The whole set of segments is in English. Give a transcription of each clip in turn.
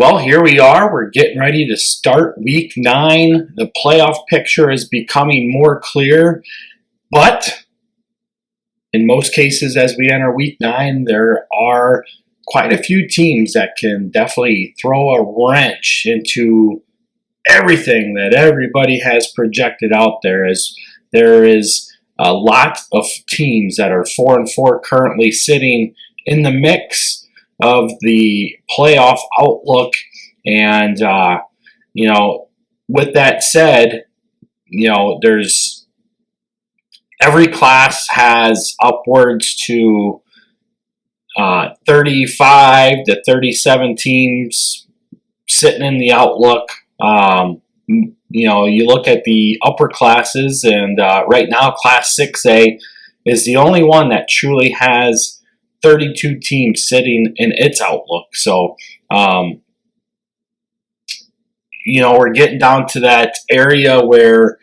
Well, here we are. We're getting ready to start week 9. The playoff picture is becoming more clear, but in most cases, as we enter week 9, there are quite a few teams that can definitely throw a wrench into everything that everybody has projected out there. As there is a lot of teams that are 4-4 currently sitting in the mix of the playoff outlook. And, with that said, there's every class has upwards to 35 to 37 teams sitting in the outlook. You look at the upper classes, and right now Class 6A is the only one that truly has 32 teams sitting in its outlook. So, we're getting down to that area where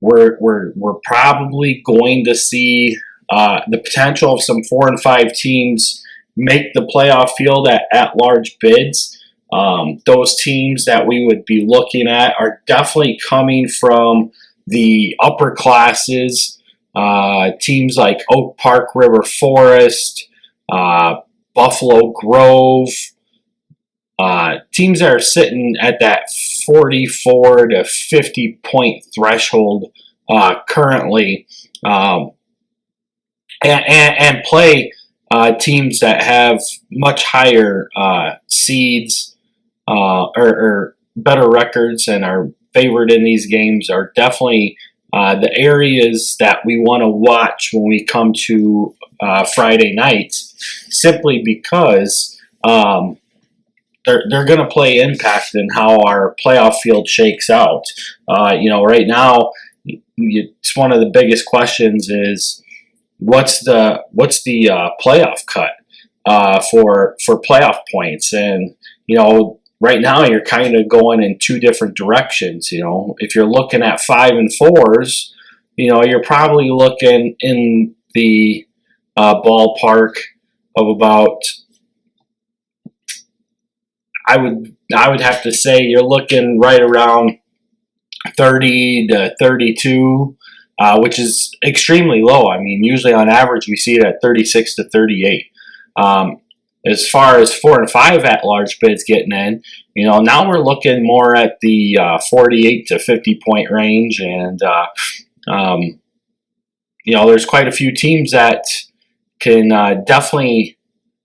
we're probably going to see the potential of some 4 and 5 teams make the playoff field at large bids. Those teams that we would be looking at are definitely coming from the upper classes. Teams like Oak Park River Forest, Buffalo Grove, teams that are sitting at that 44 to 50 point threshold currently, and play teams that have much higher seeds or better records and are favored in these games are definitely the areas that we want to watch when we come to Friday nights, simply because they're going to play impact in how our playoff field shakes out. Right now, it's one of the biggest questions is what's the playoff cut for playoff points, and right now, you're kind of going in two different directions. If you're looking at 5 and 4s, you're probably looking in the ballpark of about. I would have to say you're looking right around 30 to 32, which is extremely low. I mean, usually on average we see it at 36 to 38. As far as 4 and 5 at-large bids getting in, now we're looking more at the 48 to 50 point range, and there's quite a few teams that can definitely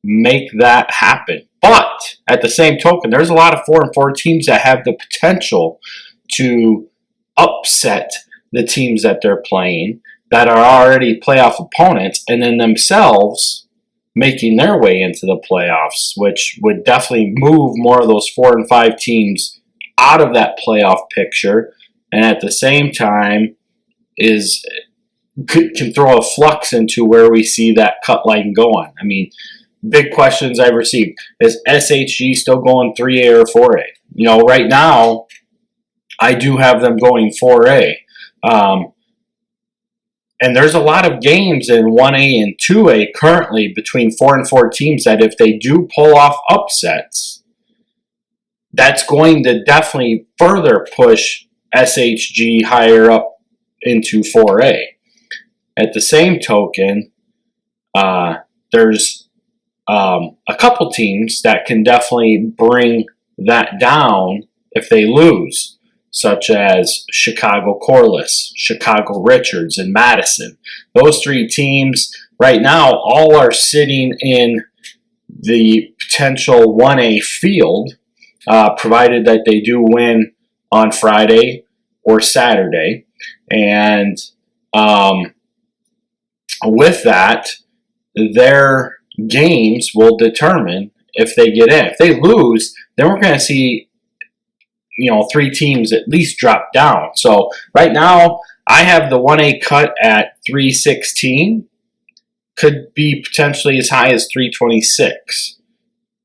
make that happen. But at the same token, there's a lot of 4 and 4 teams that have the potential to upset the teams that they're playing that are already playoff opponents, and then themselves making their way into the playoffs, which would definitely move more of those 4 and 5 teams out of that playoff picture, and at the same time can throw a flux into where we see that cut line going. I mean, big questions I've received. Is SHG still going 3A or 4A? Right now, I do have them going 4A. And there's a lot of games in 1A and 2A currently between 4 and 4 teams that if they do pull off upsets, that's going to definitely further push SHG higher up into 4A. At the same token, there's a couple teams that can definitely bring that down if they lose, such as Chicago Corliss, Chicago Richards, and Madison. Those 3 teams right now all are sitting in the potential 1A field, provided that they do win on Friday or Saturday. And with that, their games will determine if they get in. If they lose, then we're going to see 3 teams at least drop down. So right now, I have the 1A cut at 316. Could be potentially as high as 326.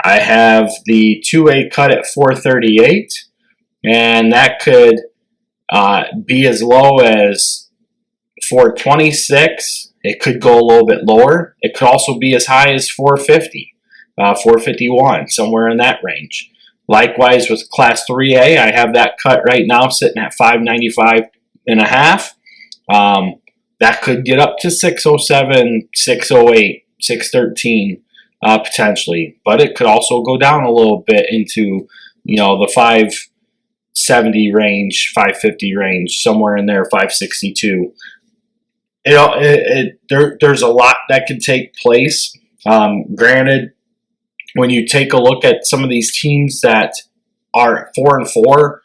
I have the 2A cut at 438, and that could be as low as 426. It could go a little bit lower. It could also be as high as 450. 451, somewhere in that range. Likewise with Class 3A, I have that cut right now sitting at 595.5. That could get up to 607, 608, 613 potentially, but it could also go down a little bit into the 570 range, 550 range, somewhere in there, 562. There's a lot that could take place. Granted, when you take a look at some of these teams that are 4-4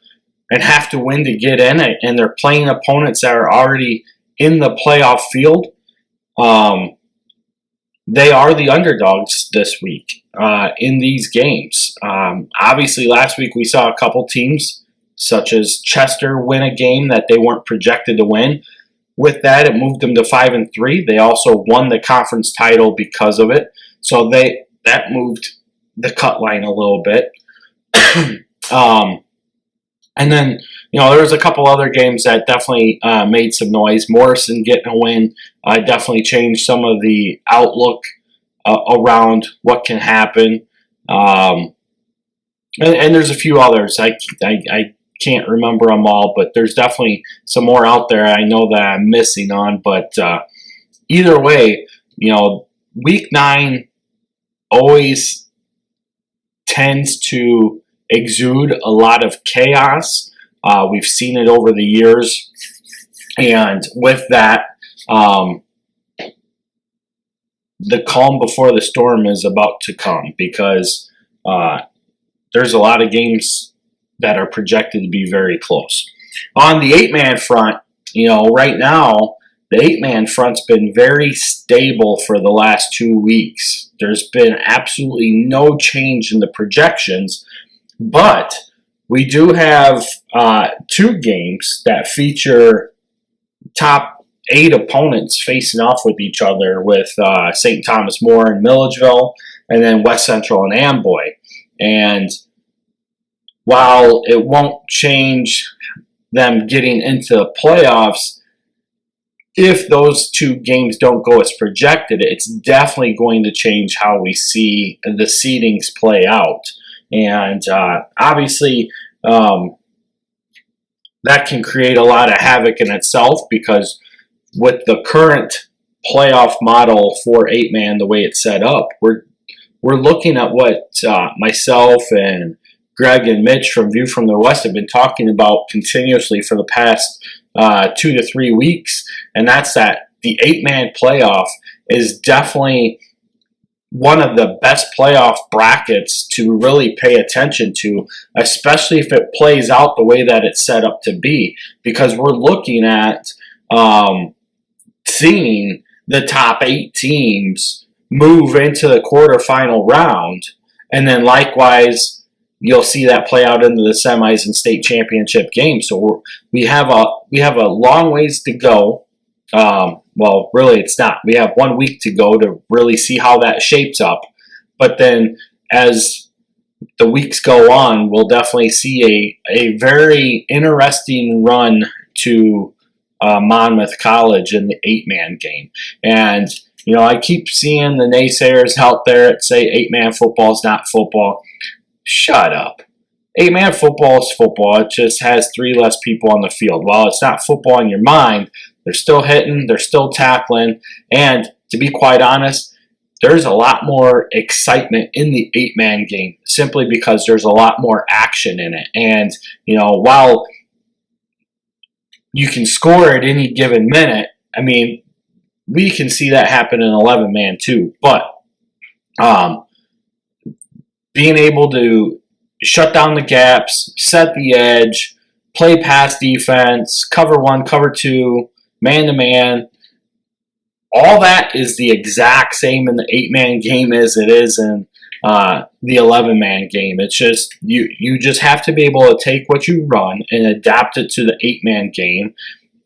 and have to win to get in it, and they're playing opponents that are already in the playoff field, they are the underdogs this week in these games. Obviously, last week we saw a couple teams, such as Chester, win a game that they weren't projected to win. With that, it moved them to 5-3. They also won the conference title because of it. So that moved the cut line a little bit. And then, there was a couple other games that definitely made some noise. Morrison getting a win definitely changed some of the outlook around what can happen. And there's a few others. I can't remember them all, but there's definitely some more out there I know that I'm missing on. But either way, week 9 always tends to exude a lot of chaos. We've seen it over the years. And with that, the calm before the storm is about to come, because there's a lot of games that are projected to be very close. On the 8-man front, right now, the 8-man front's been very stable for the last 2 weeks. There's been absolutely no change in the projections, but we do have 2 games that feature top 8 opponents facing off with each other, with St. Thomas More and Milledgeville, and then West Central and Amboy. And while it won't change them getting into the playoffs, if those 2 games don't go as projected, it's definitely going to change how we see the seedings play out. And obviously, that can create a lot of havoc in itself, because with the current playoff model for 8-man, the way it's set up, we're looking at what myself and Greg and Mitch from View from the West have been talking about continuously for the past 2 to 3 weeks, and that's that the 8-man playoff is definitely one of the best playoff brackets to really pay attention to, especially if it plays out the way that it's set up to be, because we're looking at seeing the top 8 teams move into the quarterfinal round, and then likewise you'll see that play out into the semis and state championship games. So we have a long ways to go. Well, really, it's not. We have 1 week to go to really see how that shapes up. But then, as the weeks go on, we'll definitely see a very interesting run to Monmouth College in the 8-man game. And I keep seeing the naysayers out there that say 8-man football is not football. Shut up. 8-man football is football. It just has 3 less people on the field. While it's not football in your mind, they're still hitting, they're still tackling, and to be quite honest, there's a lot more excitement in the 8-man game, simply because there's a lot more action in it. And, while you can score at any given minute, I mean, we can see that happen in 11-man too, but being able to shut down the gaps, set the edge, play pass defense, cover 1, cover 2, man-to-man, all that is the exact same in the 8-man game as it is in the 11-man game. It's just, you just have to be able to take what you run and adapt it to the 8-man game.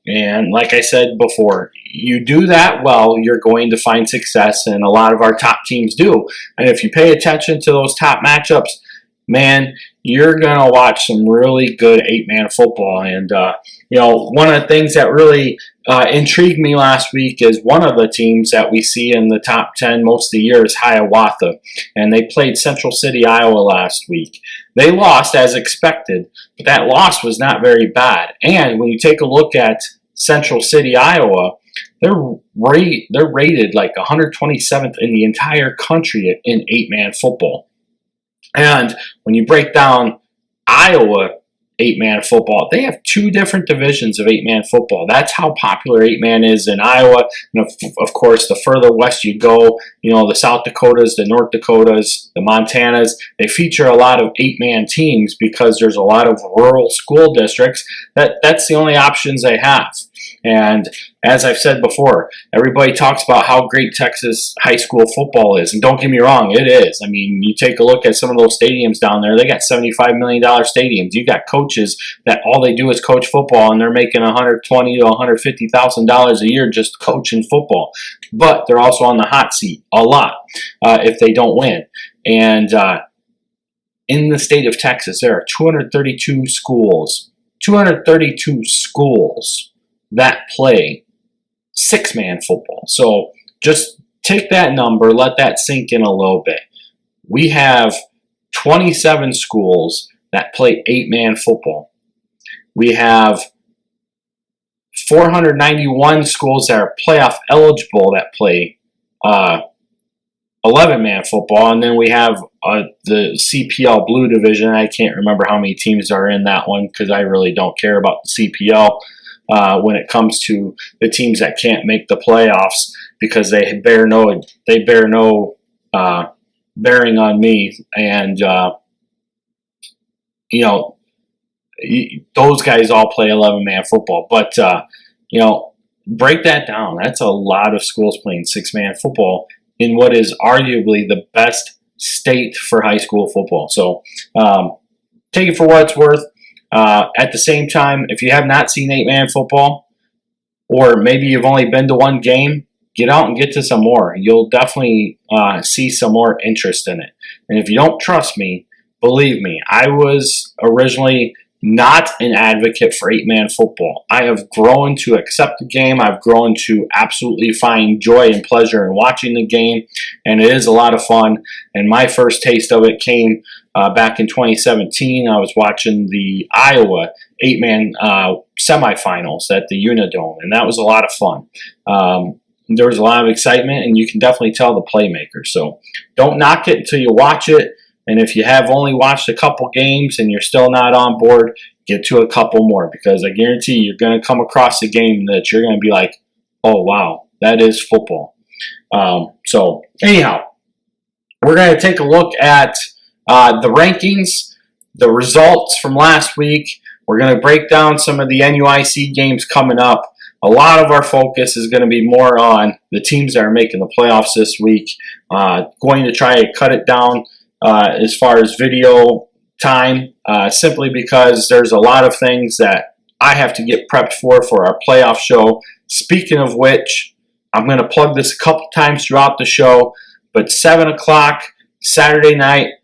And like I said before, you do that well, you're going to find success, and a lot of our top teams do. And if you pay attention to those top matchups, man, you're going to watch some really good 8-man football. And, one of the things that really intrigued me last week is one of the teams that we see in the top 10 most of the year is Hiawatha. And they played Central City, Iowa last week. They lost as expected, but that loss was not very bad. And when you take a look at Central City, Iowa, they're rated like 127th in the entire country in 8-man football. And when you break down Iowa 8-man football, they have 2 different divisions of 8-man football. That's how popular 8-man is in Iowa. And of course, the further west you go, the South Dakotas, the North Dakotas, the Montanas, they feature a lot of 8-man teams because there's a lot of rural school districts. That's the only options they have. And as I've said before, everybody talks about how great Texas high school football is. And don't get me wrong, it is. I mean, you take a look at some of those stadiums down there, they got $75 million stadiums. You got coaches that all they do is coach football, and they're making $120,000 to $150,000 a year just coaching football. But they're also on the hot seat a lot if they don't win. And in the state of Texas, there are 232 schools that play 6-man football. So just take that number, let that sink in a little bit. We have 27 schools that play 8-man football. We have 491 schools that are playoff eligible that play 11-man football, and then we have the CPL Blue Division. I can't remember how many teams are in that one because I really don't care about the CPL. When it comes to the teams that can't make the playoffs because they bear no bearing on me, and those guys all play 11-man football. But break that down. That's a lot of schools playing 6-man football in what is arguably the best state for high school football. So take it for what it's worth. At the same time, if you have not seen 8-man football, or maybe you've only been to one game, get out and get to some more. You'll definitely see some more interest in it. And if you don't trust me, believe me, I was originally not an advocate for 8-man football. I have grown to accept the game. I've grown to absolutely find joy and pleasure in watching the game, and it is a lot of fun. And my first taste of it came back in 2017. I was watching the Iowa 8-man semifinals at the Unidome, and that was a lot of fun. There was a lot of excitement, and you can definitely tell the playmakers. So don't knock it until you watch it. And if you have only watched a couple games and you're still not on board, get to a couple more, because I guarantee you're going to come across a game that you're going to be like, oh, wow, that is football. So anyhow, we're going to take a look at the rankings, the results from last week. We're going to break down some of the NUIC games coming up. A lot of our focus is going to be more on the teams that are making the playoffs this week. Going to try to cut it down as far as video time, simply because there's a lot of things that I have to get prepped for our playoff show. Speaking of which, I'm going to plug this a couple times throughout the show, but 7 o'clock Saturday night,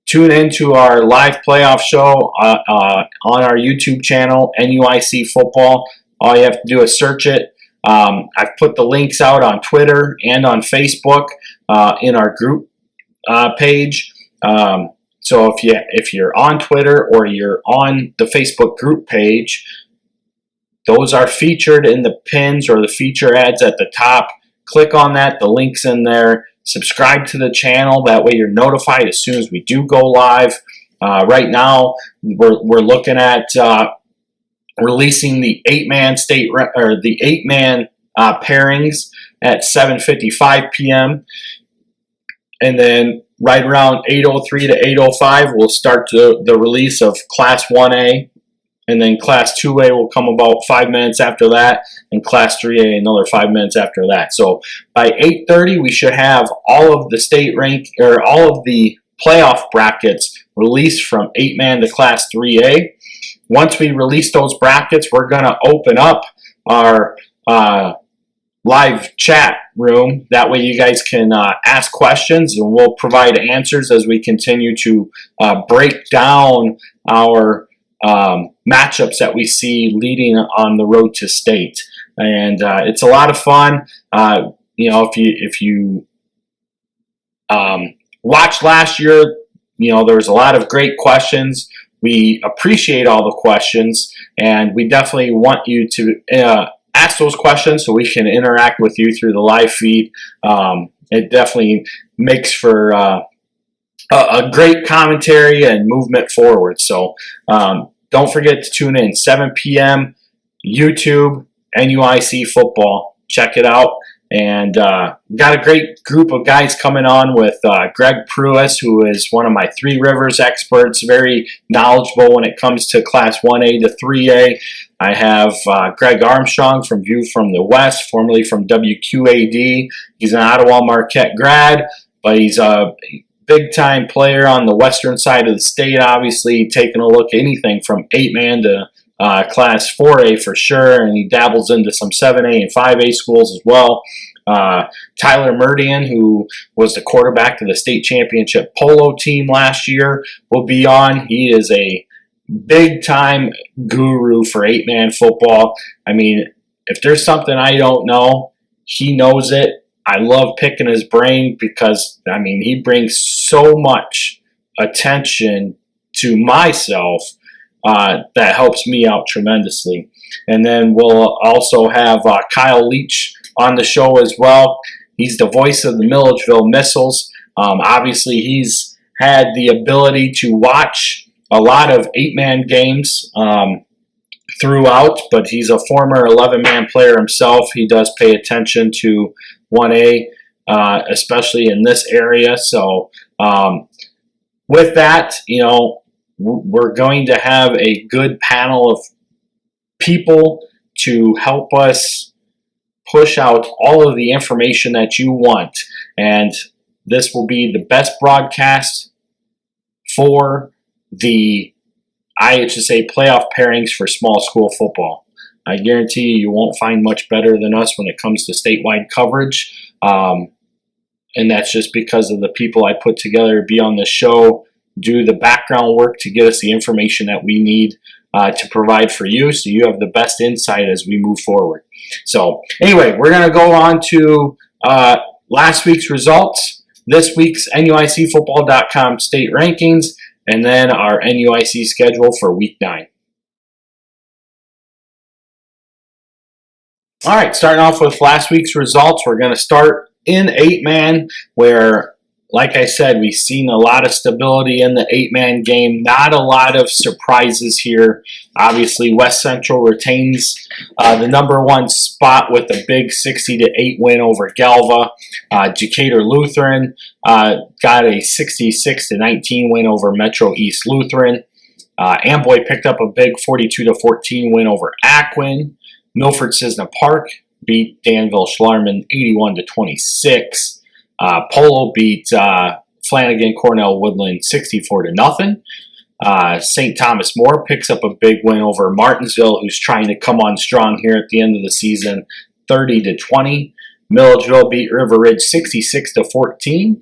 tune into our live playoff show on our YouTube channel, NUIC Football. All you have to do is search it. I've put the links out on Twitter and on Facebook in our group page. So if you're on Twitter or you're on the Facebook group page, those are featured in the pins or the feature ads at the top. Click on that. The link's in there. Subscribe to the channel. That way you're notified as soon as we do go live. Right now, we're looking at releasing the 8-man the 8-man pairings at 7:55 p.m. And then right around 8:03 to 8:05, we'll start the release of Class 1A, and then Class 2A will come about 5 minutes after that, and Class 3A another 5 minutes after that. So by 8:30, we should have all of the state rank or all of the playoff brackets released from 8-man to Class 3A. Once we release those brackets, we're going to open up our live chat room. That way you guys can ask questions, and we'll provide answers as we continue to break down our matchups that we see leading on the road to state. And it's a lot of fun. If you watched last year, there was a lot of great questions. We appreciate all the questions, and we definitely want you to ask those questions so we can interact with you through the live feed. It definitely makes for a great commentary and movement forward. So don't forget to tune in 7 p.m. YouTube, NUIC football. Check it out. And got a great group of guys coming on with Greg Pruis, who is one of my Three Rivers experts, very knowledgeable when it comes to Class 1A to 3A. I have Greg Armstrong from View from the West, formerly from WQAD. He's an Ottawa Marquette grad, but he's a big-time player on the western side of the state, obviously, taking a look at anything from 8-man to Class 4A for sure, and he dabbles into some 7A and 5A schools as well. Tyler Murdian, who was the quarterback to the state championship polo team last year, will be on. He is a big-time guru for 8-man football. I mean, if there's something I don't know, he knows it. I love picking his brain because, I mean, he brings so much attention to myself that helps me out tremendously. And then we'll also have Kyle Leach on the show as well. He's the voice of the Milledgeville Missiles. Obviously, he's had the ability to watch a lot of 8-man games throughout, but he's a former 11-man player himself. He does pay attention to 1A, especially in this area. So with that, we're going to have a good panel of people to help us push out all of the information that you want. And this will be the best broadcast for the IHSA playoff pairings for small school football. I guarantee you won't find much better than us when it comes to statewide coverage. And that's just because of the people I put together to be on the show, do the background work to get us the information that we need to provide for you, so you have the best insight as we move forward. So anyway, we're going to go on to last week's results, this week's NUICfootball.com state rankings, and then our NUIC schedule for Week 9. All right, starting off with last week's results, we're going to start in 8-man, where, like I said, we've seen a lot of stability in the 8-man game. Not a lot of surprises here. Obviously, West Central retains the number 1 spot with a big 60-8 win over Galva. Decatur Lutheran got a 66-19 win over Metro East Lutheran. Amboy picked up a big 42-14 win over Aquin. Milford Cisna Park beat Danville Schlarman 81-26. Polo beat Flanagan Cornell Woodland 64-0. St. Thomas More picks up a big win over Martinsville, who's trying to come on strong here at the end of the season, 30-20. Milledgeville beat River Ridge 66-14.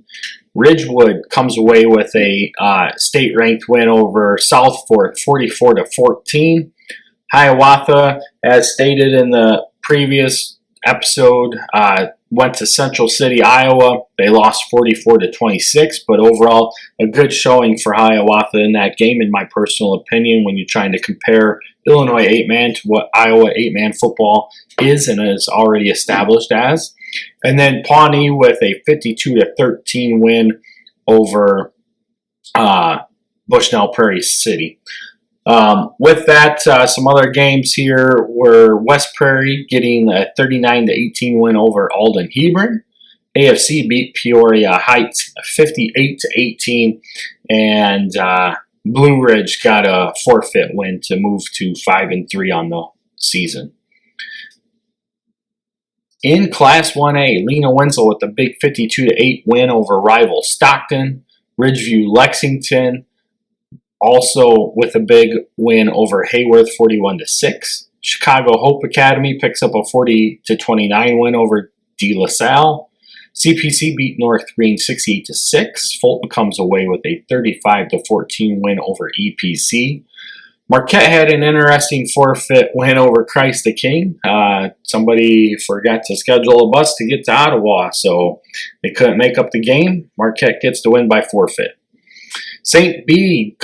Ridgewood comes away with a state-ranked win over South Fork, 44-14. Hiawatha, as stated in the previous episode, went to Central City, Iowa. They lost 44-26, but overall a good showing for Hiawatha in that game, in my personal opinion, when you're trying to compare Illinois 8-man to what Iowa 8-man football is and is already established as. And then Pawnee with a 52-13 win over Bushnell Prairie City. With that, some other games here were West Prairie getting a 39-18 win over Alden Hebron. AFC beat Peoria Heights 58-18, and Blue Ridge got a forfeit win to move to 5-3 on the season. In Class 1A, Lena Wenzel with a big 52-8 win over rival Stockton. Ridgeview Lexington also with a big win over Hayworth 41-6. Chicago Hope Academy picks up a 40-29 win over De La Salle. CPC beat North Green 68-6. Fulton comes away with a 35-14 win over EPC. Marquette had an interesting forfeit win over Christ the King. Somebody forgot to schedule a bus to get to Ottawa, so they couldn't make up the game. Marquette gets the win by forfeit. St. B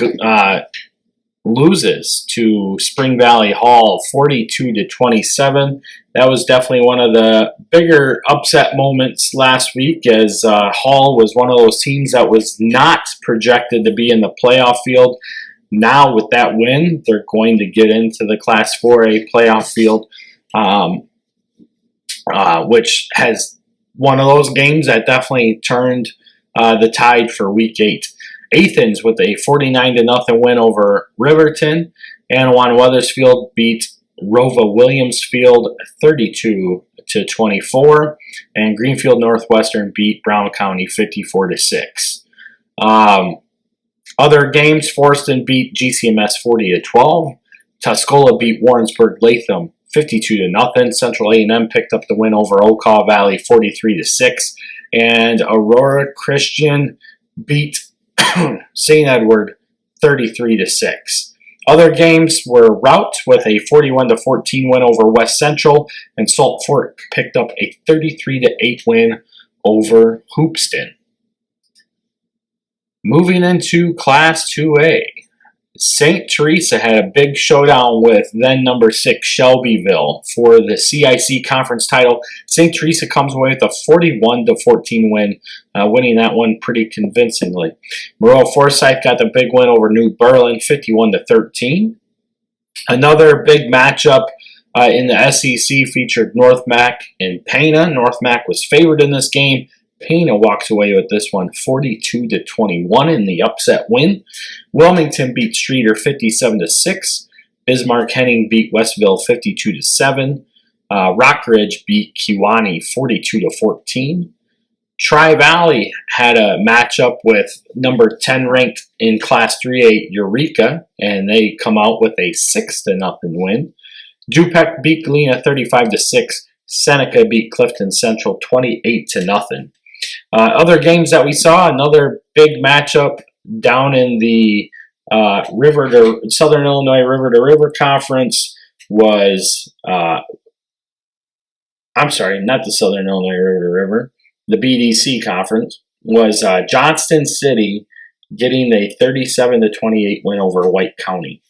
loses to Spring Valley Hall 42-27. That was definitely one of the bigger upset moments last week, as Hall was one of those teams that was not projected to be in the playoff field. Now with that win, they're going to get into the Class 4A playoff field, which has one of those games that definitely turned the tide for Week 8. Athens with a 49-0 win over Riverton. Anawan Weathersfield beat Rova Williamsfield 32-24. And Greenfield Northwestern beat Brown County 54-6. Other games, Forreston beat GCMS 40-12. Tuscola beat Warrensburg Latham 52-0. Central A&M picked up the win over Okaw Valley 43-6. And Aurora Christian beat St. Edward 33-6. Other games were Route with a 41-14 win over West Central, and Salt Fork picked up a 33-8 win over Hoopeston. Moving into Class 2A, St. Teresa had a big showdown with then number 6 Shelbyville for the CIC conference title. St. Teresa comes away with a 41-14 win, winning that one pretty convincingly. Moreau Forsyth got the big win over New Berlin 51-13. Another big matchup in the SEC featured North Mac and Pana. North Mac was favored in this game. Pana walks away with this one 42-21 in the upset win. Wilmington beat Streeter 57-6. Bismarck Henning beat Westville 52-7. Rockridge beat Kewanee 42-14. Tri-Valley had a matchup with number 10 ranked in Class 3A Eureka, and they come out with a 6-0 win. Du-Pec beat Galena 35-6. Seneca beat Clifton Central 28-0. Other games that we saw, another big matchup down in the Southern Illinois River to River Conference was, I'm sorry, not the Southern Illinois River to River, the BDC Conference, was Johnston City getting a 37-28 win over White County.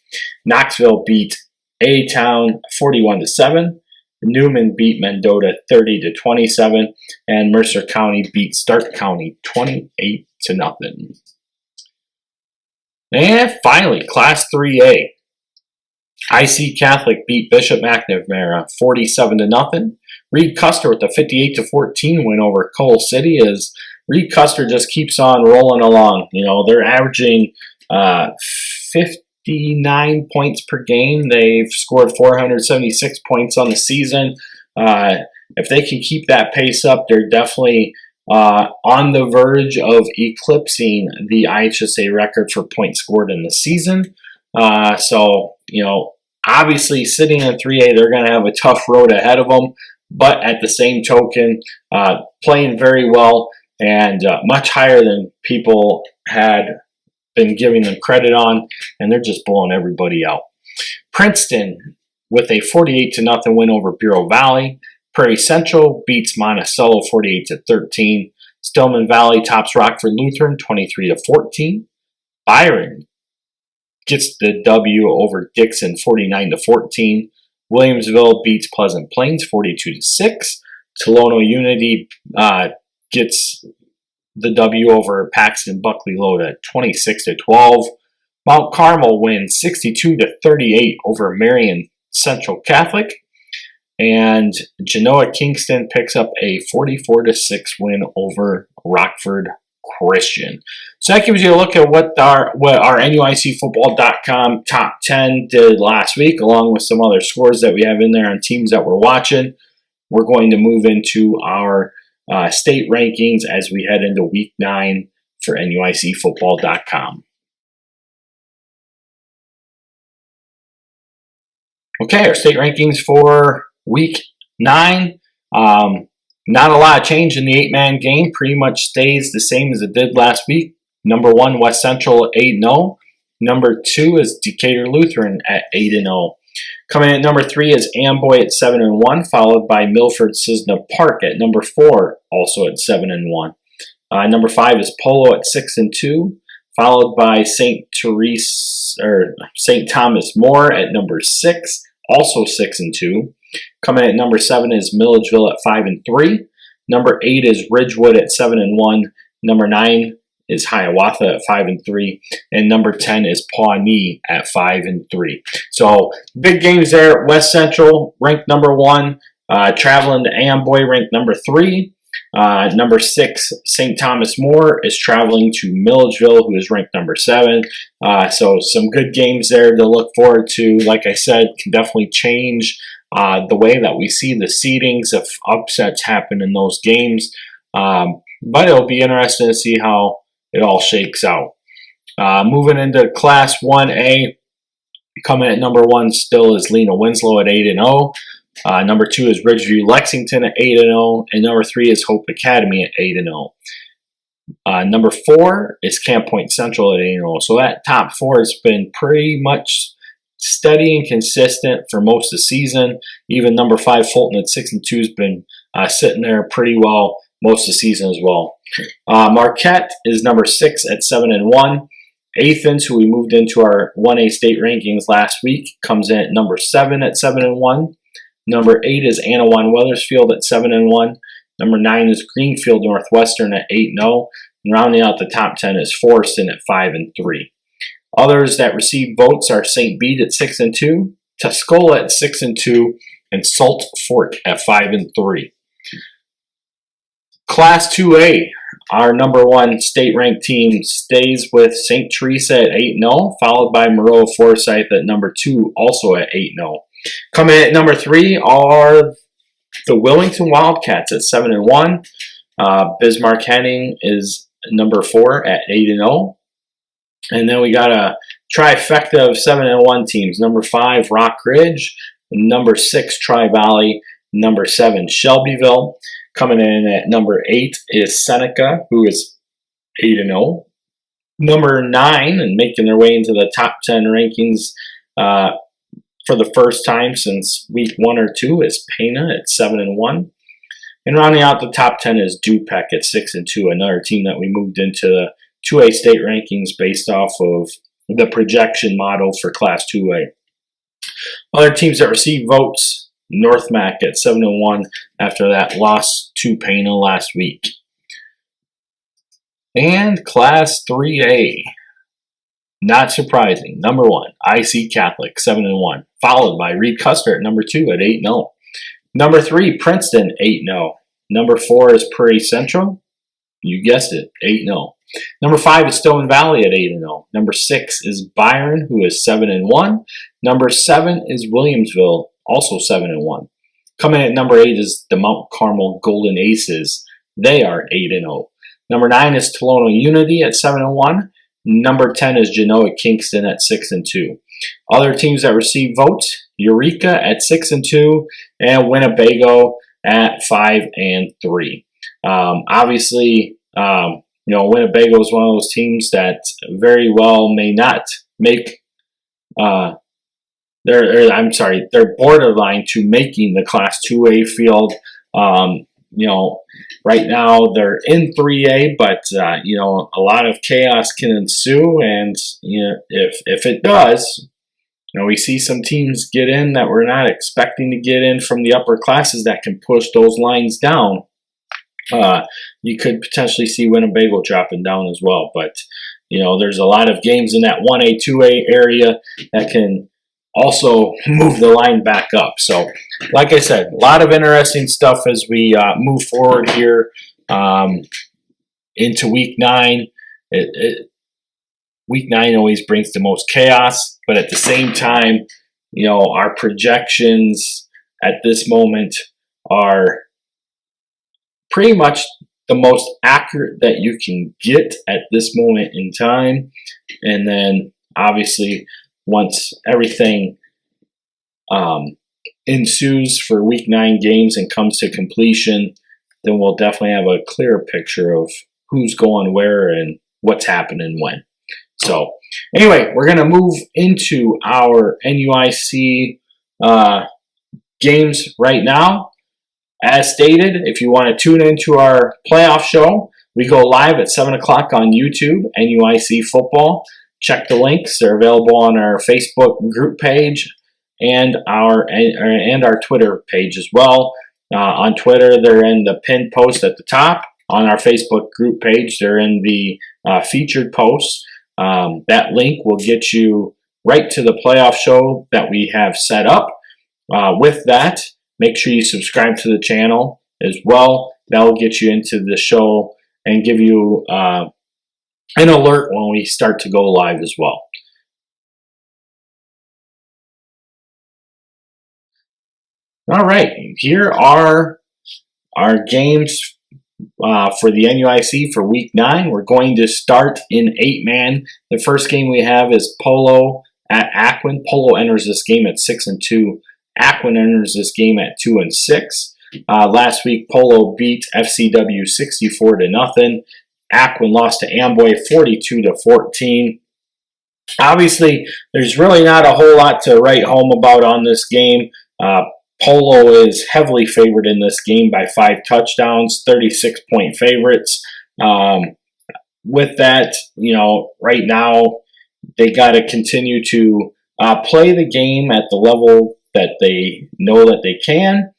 Knoxville beat A-Town 41-7. Newman beat Mendota 30-27, and Mercer County beat Stark County 28-0. And finally, Class 3A. IC Catholic beat Bishop McNamara 47-0. Reed Custer with a 58-14 win over Coal City, as Reed Custer just keeps on rolling along. You know, they're averaging 59 points per game. They've scored 476 points on the season. If they can keep that pace up, they're definitely on the verge of eclipsing the IHSA record for points scored in the season. So, you know, obviously sitting in 3A, they're going to have a tough road ahead of them. But at the same token, playing very well and much higher than people had been giving them credit on, and they're just blowing everybody out. Princeton with a 48-0 win over Bureau Valley. Prairie Central beats Monticello 48-13. Stillman Valley tops Rockford Lutheran 23-14. Byron gets the W over Dixon 49-14. Williamsville beats Pleasant Plains 42-6. Tolono Unity gets the W over Paxton Buckley Loda 26-12. Mount Carmel wins 62-38 over Marion Central Catholic. And Genoa Kingston picks up a 44-6 win over Rockford Christian. So that gives you a look at what our NUICfootball.com top 10 did last week, along with some other scores that we have in there on teams that we're watching. We're going to move into our state rankings as we head into Week 9 for NUICfootball.com. Okay, our state rankings for week 9. Not a lot of change in the 8-man game. Pretty much stays the same as it did last week. Number 1, West Central at 8-0. Number 2 is Decatur Lutheran at 8-0. Coming in at number 3 is Amboy at 7-1, followed by Milford Cisna Park at number 4, also at 7-1. Number 5 is Polo at 6-2, followed by St. Thomas More at number 6, also 6-2. Coming in at number 7 is Milledgeville at 5-3. Number 8 is Ridgewood at 7-1. Number 9 is Hiawatha at 5-3, and number 10 is Pawnee at 5-3. So big games there. West Central ranked number 1, traveling to Amboy ranked number 3. Number 6, St. Thomas More is traveling to Milledgeville, who is ranked number 7. So some good games there to look forward to. Like I said, can definitely change the way that we see the seedings if upsets happen in those games. But it'll be interesting to see how it all shakes out. Moving into Class 1A, coming at number 1 still is Lena Winslow at 8-0. Number 2 is Ridgeview Lexington at 8-0, and number 3 is Hope Academy at 8-0. Number 4 is Camp Point Central at 8-0. So that top 4 has been pretty much steady and consistent for most of the season. Even number 5 Fulton at 6-2 has been sitting there pretty well most of the season as well. Marquette is number 6 at 7-1. Athens, who we moved into our 1A state rankings last week, comes in at number 7 at 7-1. Number 8 is Anawan Weathersfield at 7-1. Number 9 is Greenfield Northwestern at 8-0. And rounding out the top 10 is Forreston at 5-3. Others that receive votes are St. Bede at 6-2, Tuscola at 6-2, and Salt Fork at 5-3. Class 2A, our number 1 state-ranked team stays with St. Teresa at 8-0, followed by Moreau Forsyth at number 2, also at 8-0. Coming in at number 3 are the Wilmington Wildcats at 7-1. Bismarck Henning is number 4 at 8-0. And then we got a trifecta of 7-1 teams. Number 5, Rock Ridge. Number 6, Tri-Valley. Number 7, Shelbyville. Coming in at number 8 is Seneca, who is 8-0. Number 9, and making their way into the top 10 rankings for the first time since week 1 or 2, is Pana at 7-1. And rounding out the top 10 is Du-Pec at 6-2, another team that we moved into the 2A state rankings based off of the projection model for Class 2A. Other teams that receive votes, North Mac at 7-1 after that loss to Pana last week. And Class 3A, not surprising, number 1, IC Catholic 7-1, followed by Reed Custer at number 2 at 8-0. Number 3, Princeton 8-0. Number 4 is Prairie Central. You guessed it, 8-0. Number 5 is Stone Valley at 8-0. Number 6 is Byron, who is 7-1. Number 7 is Williamsville, also 7-1. Coming in at number 8 is the Mount Carmel Golden Aces. They are 8-0. Number 9 is Tolono Unity at 7-1. Number 10 is Genoa Kingston at 6-2. Other teams that receive votes, Eureka at 6-2 and Winnebago at 5-3. Obviously, Winnebago is one of those teams that very well may not make. They're borderline to making the Class 2A field. Right now they're in 3A, but a lot of chaos can ensue, and if it does, we see some teams get in that we're not expecting to get in from the upper classes that can push those lines down. You could potentially see Winnebago dropping down as well, but there's a lot of games in that 1A, 2A area that can also move the line back up. So, like I said, a lot of interesting stuff as we move forward here into Week 9. Week 9 always brings the most chaos, but at the same time, our projections at this moment are pretty much the most accurate that you can get at this moment in time. And then, obviously, once everything ensues for Week 9 games and comes to completion, then we'll definitely have a clearer picture of who's going where and what's happening when. So anyway, we're going to move into our NUIC games right now. As stated, if you want to tune into our playoff show, we go live at 7 o'clock on YouTube, NUIC Football. Check the links. They're available on our Facebook group page and our Twitter page as well. On Twitter, they're in the pinned post at the top. On our Facebook group page, they're in the featured posts. That link will get you right to the playoff show that we have set up. With that, make sure you subscribe to the channel as well. That'll get you into the show and give you an alert when we start to go live as well. All right, here are our games for the NUIC for Week 9. We're going to start in 8-man. The first game we have is Polo at Aquin. Polo enters this game at 6-2. Aquin enters this game at 2-6. Last week, Polo beat FCW 64-0. Aquin lost to Amboy 42-14. Obviously, there's really not a whole lot to write home about on this game. Polo is heavily favored in this game by 5 touchdowns, 36-point favorites. With that, right now, they got to continue to play the game at the level that they know that they can,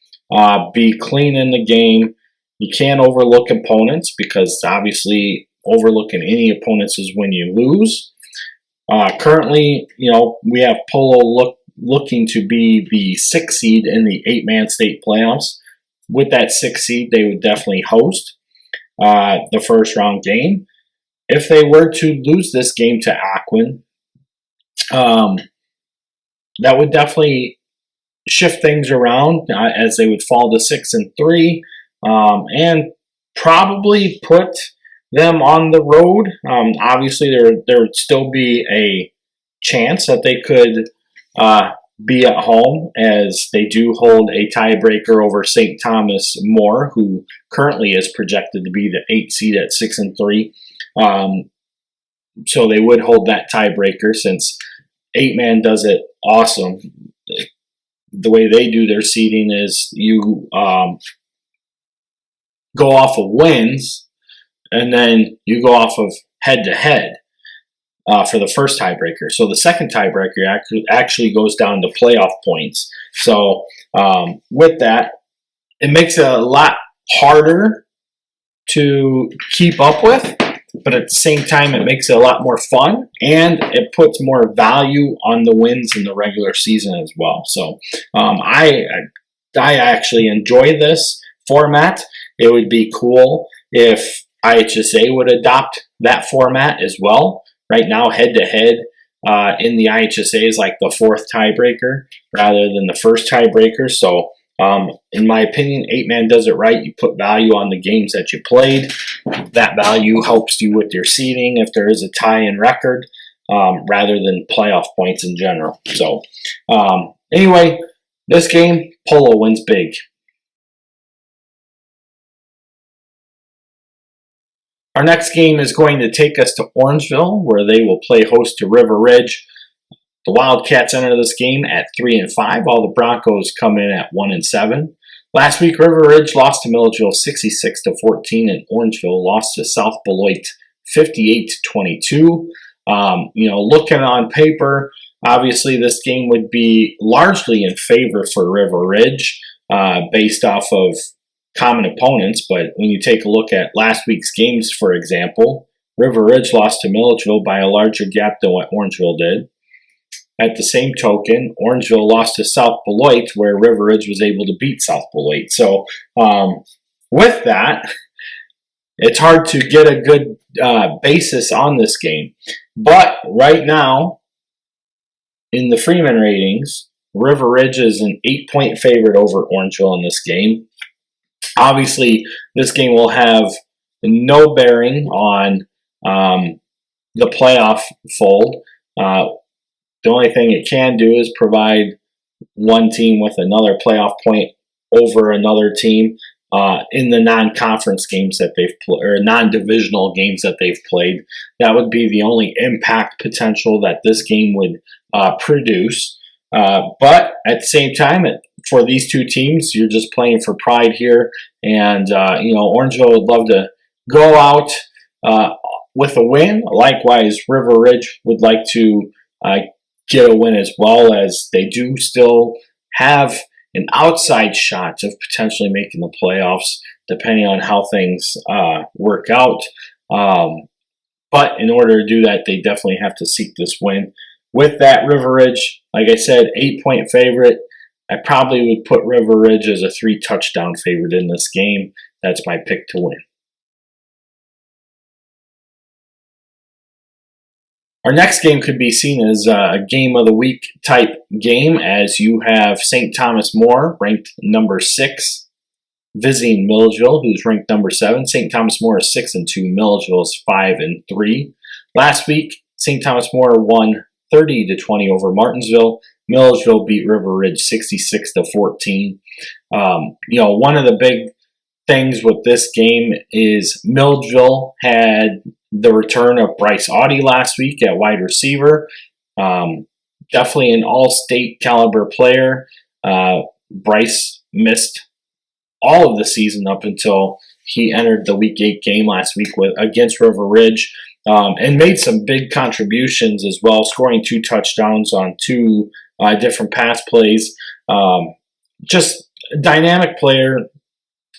be clean in the game. You can't overlook opponents because obviously overlooking any opponents is when you lose. Currently, we have Polo looking to be the 6th seed in the 8-man state playoffs. With that 6th seed, they would definitely host the first round game. If they were to lose this game to Aquin, that would definitely shift things around as they would fall to 6-3 and probably put them on the road. Obviously, there would still be a chance that they could be at home, as they do hold a tiebreaker over St. Thomas More, who currently is projected to be the 8th seed at 6-3. So they would hold that tiebreaker since 8-man does it awesome. The way they do their seeding is you go off of wins, and then you go off of head-to-head for the first tiebreaker. So the second tiebreaker actually goes down to playoff points. So with that, it makes it a lot harder to keep up with, but at the same time, it makes it a lot more fun, and it puts more value on the wins in the regular season as well. So I actually enjoy this format. It would be cool if IHSA would adopt that format as well. Right now, head-to-head in the IHSA is like the 4th tiebreaker rather than the first tiebreaker. So in my opinion, 8-man does it right. You put value on the games that you played. That value helps you with your seeding if there is a tie in record, rather than playoff points in general. So anyway, this game, Polo wins big. Our next game is going to take us to Orangeville, where they will play host to River Ridge. The Wildcats enter this game at 3-5, while the Broncos come in at 1-7. Last week, River Ridge lost to Milledgeville 66-14, and Orangeville lost to South Beloit 58-22. Looking on paper, obviously this game would be largely in favor for River Ridge, based off of common opponents. But when you take a look at last week's games, for example, River Ridge lost to Milledgeville by a larger gap than what Orangeville did. At the same token, Orangeville lost to South Beloit, where River Ridge was able to beat South Beloit. So with that, it's hard to get a good basis on this game. But right now, in the Freeman ratings, River Ridge is an 8-point favorite over Orangeville in this game. Obviously, this game will have no bearing on the playoff fold. The only thing it can do is provide one team with another playoff point over another team in the non-conference games that they've played, or non-divisional games that they've played. That would be the only impact potential that this game would produce. But at the same time, for these two teams, you're just playing for pride here. And, Orangeville would love to go out with a win. Likewise, River Ridge would like to get a win as well, as they do still have an outside shot of potentially making the playoffs, depending on how things work out. But in order to do that, they definitely have to seek this win. With that, River Ridge, like I said, 8-point favorite. I probably would put River Ridge as a 3-touchdown favorite in this game. That's my pick to win. Our next game could be seen as a game of the week type game, as you have St. Thomas More, ranked number 6, visiting Milledgeville, who's ranked number 7. St. Thomas More is 6-2. Milledgeville is 5-3. Last week, St. Thomas More won 30-20 over Martinsville. Milledgeville beat River Ridge 66-14. One of the big things with this game is Milledgeville had the return of Bryce Audie last week at wide receiver. Definitely an all-state caliber player. Bryce missed all of the season up until he entered the Week 8 game last week against River Ridge, and made some big contributions as well, scoring 2 touchdowns on 2 different pass plays. Just a dynamic player.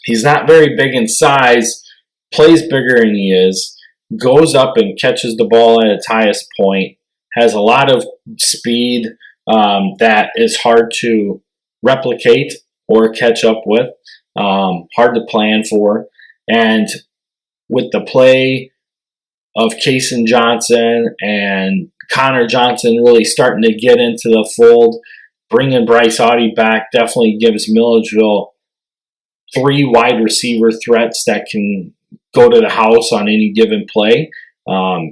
He's not very big in size, plays bigger than he is, goes up and catches the ball at its highest point, has a lot of speed that is hard to replicate or catch up with, hard to plan for. And with the play of Kason Johnson and Connor Johnson really starting to get into the fold, bringing Bryce Audie back definitely gives Milledgeville 3 wide receiver threats that can go to the house on any given play.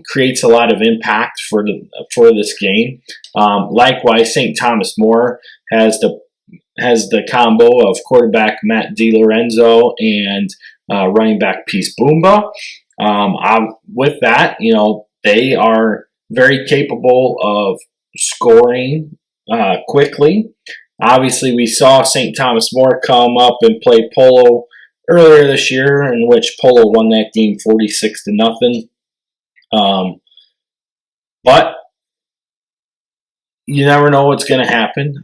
Creates a lot of impact for this game. Likewise, St. Thomas More has the combo of quarterback Matt DiLorenzo and running back Peace Boomba. With that, they are very capable of scoring quickly. Obviously, we saw St. Thomas More come up and play Polo earlier this year, in which Polo won that game 46-0. But you never know what's going to happen.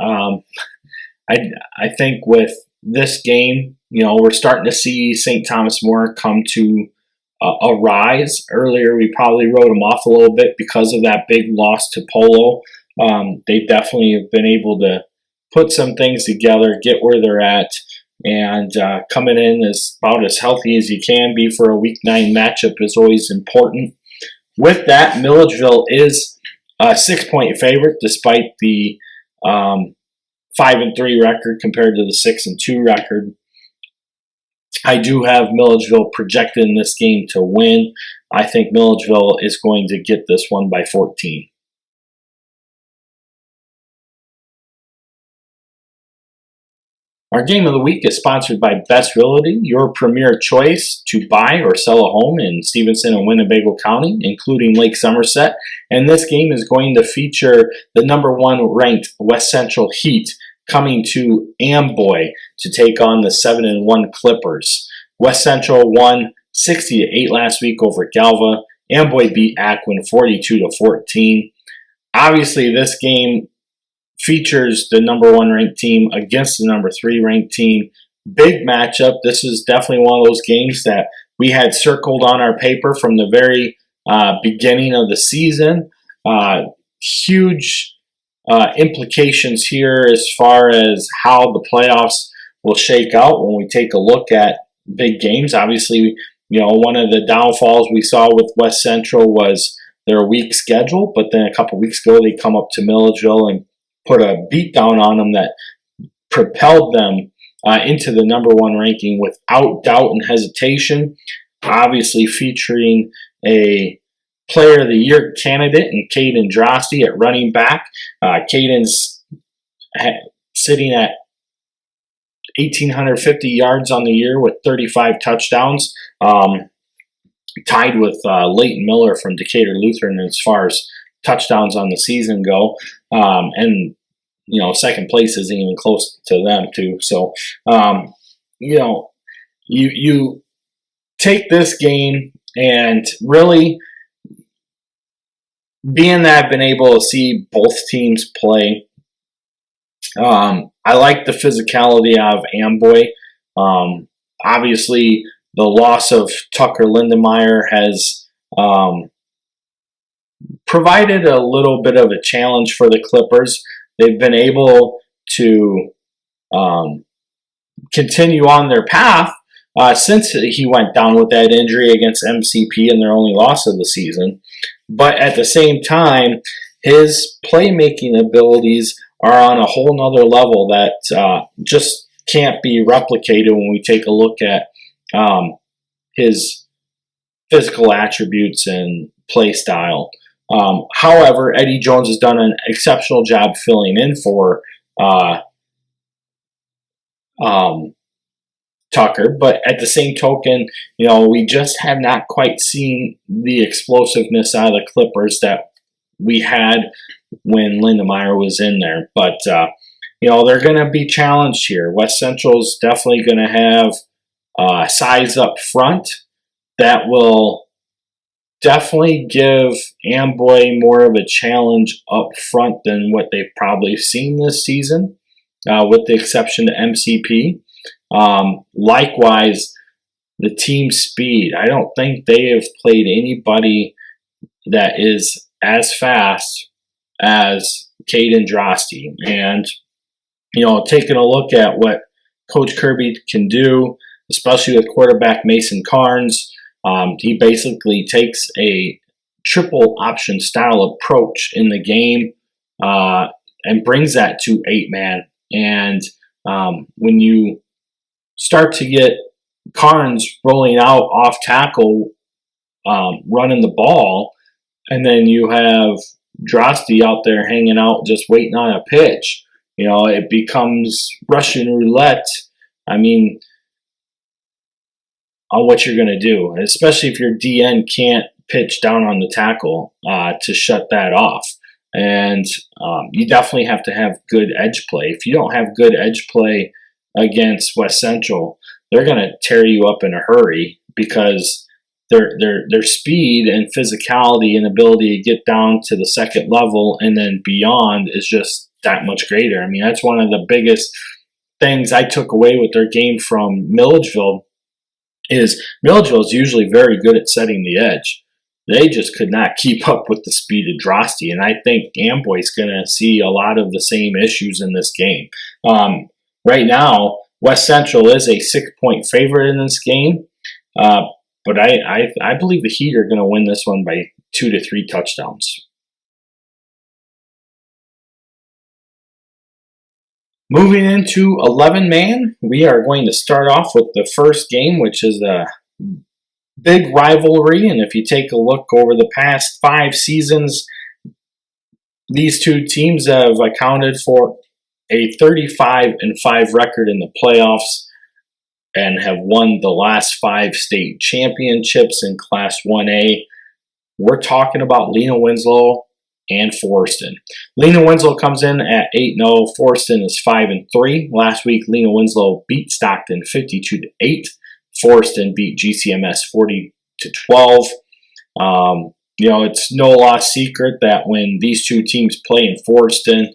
I think with this game, we're starting to see St. Thomas More come to a rise. Earlier, we probably wrote them off a little bit because of that big loss to Polo. They definitely have been able to put some things together, get where they're at, and coming in as about as healthy as you can be for a Week 9 matchup is always important. With that, Milledgeville is a 6-point favorite, despite the 5-3 record compared to the 6-2 record. I do have Milledgeville projected in this game to win. I think Milledgeville is going to get this one by 14. Our game of the week is sponsored by Best Realty, your premier choice to buy or sell a home in Stevenson and Winnebago County, including Lake Somerset. And this game is going to feature the number 1 ranked West Central Heat coming to Amboy to take on the 7-1 Clippers. West Central won 60-8 last week over Galva. Amboy beat Aquin 42-14. Obviously, this game features the number 1 ranked team against the number 3 ranked team. Big matchup. This is definitely one of those games that we had circled on our paper from the very beginning of the season. Huge implications here as far as how the playoffs will shake out when we take a look at big games. Obviously, one of the downfalls we saw with West Central was their weak schedule, but then a couple weeks ago they come up to Milledgeville and put a beat down on them that propelled them into the number 1 ranking without doubt and hesitation. Obviously featuring a Player of the Year candidate in Caden Drosty at running back. Caden's sitting at 1,850 yards on the year with 35 touchdowns, tied with Leighton Miller from Decatur Lutheran as far as touchdowns on the season go. And, second place isn't even close to them, too. So, you take this game and really, being that I've been able to see both teams play, I like the physicality of Amboy. Obviously, the loss of Tucker Lindenmeyer has provided a little bit of a challenge for the Clippers. They've been able to continue on their path since he went down with that injury against MCP in their only loss of the season. But at the same time, his playmaking abilities are on a whole nother level that just can't be replicated when we take a look at his physical attributes and play style. However, Eddie Jones has done an exceptional job filling in for Tucker, but at the same token, we just have not quite seen the explosiveness out of the Clippers that we had when Lindenmeyer was in there. But, they're going to be challenged here. West Central's definitely going to have size up front that will definitely give Amboy more of a challenge up front than what they've probably seen this season, with the exception to MCP. Likewise, the team speed. I don't think they have played anybody that is as fast as Caden Drosty. And, taking a look at what Coach Kirby can do, especially with quarterback Mason Carnes, he basically takes a triple option style approach in the game and brings that to 8-man. And when you start to get Carnes rolling out off tackle, running the ball, and then you have Drosty out there hanging out just waiting on a pitch, it becomes Russian roulette. I mean, on what you're going to do, especially if your DN can't pitch down on the tackle to shut that off. And you definitely have to have good edge play. If you don't have good edge play against West Central, they're going to tear you up in a hurry because their speed and physicality and ability to get down to the second level and then beyond is just that much greater. I mean, that's one of the biggest things I took away with their game from Milledgeville. Milledgeville is usually very good at setting the edge. They just could not keep up with the speed of Drosty, and I think Amboy's going to see a lot of the same issues in this game. Right now, West Central is a 6-point favorite in this game, but I believe the Heat are going to win this one by 2 to 3 touchdowns. Moving into 11-man, we are going to start off with the first game, which is a big rivalry. And if you take a look over the past 5 seasons, these two teams have accounted for a 35-5 record in the playoffs and have won the last 5 state championships in Class 1A. We're talking about Lena Winslow and Forreston. Lena Winslow comes in at 8-0. Forreston is 5-3. Last week, Lena Winslow beat Stockton 52-8. Forreston beat GCMS 40-12. It's no lost secret that when these two teams play in Forreston,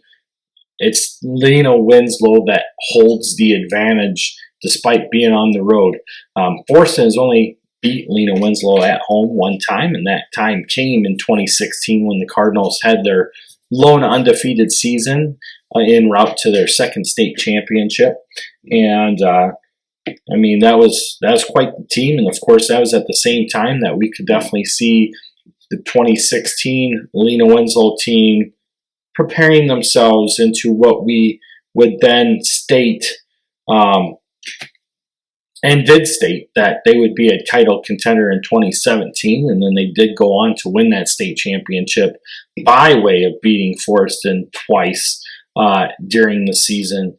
it's Lena Winslow that holds the advantage despite being on the road. Forreston has only beat Lena Winslow at home one time, and that time came in 2016 when the Cardinals had their lone undefeated season en route to their second state championship. And that was quite the team, and of course that was at the same time that we could definitely see the 2016 Lena Winslow team preparing themselves into what we would then state and did state that they would be a title contender in 2017, and then they did go on to win that state championship by way of beating Forreston twice during the season.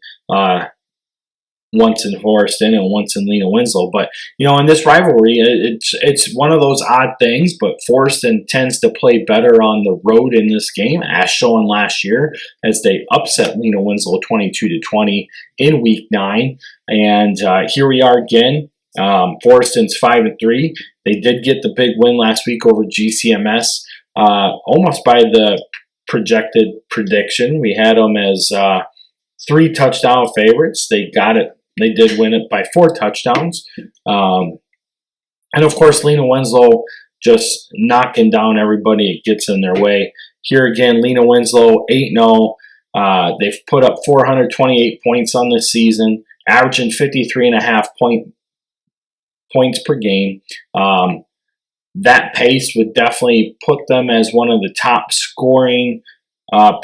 Once in Forreston and once in Lena Winslow. But, in this rivalry, it's one of those odd things, but Forreston tends to play better on the road in this game, as shown last year, as they upset Lena Winslow 22-20 in Week 9. And here we are again. Forreston's 5-3. They did get the big win last week over GCMS, almost by the projected prediction. We had them as 3 touchdown favorites. They got it. They did win it by 4 touchdowns. And of course, Lena Winslow just knocking down everybody it gets in their way. Here again, Lena Winslow 8-0. They've put up 428 points on this season, averaging 53.5 points per game. That pace would definitely put them as one of the top scoring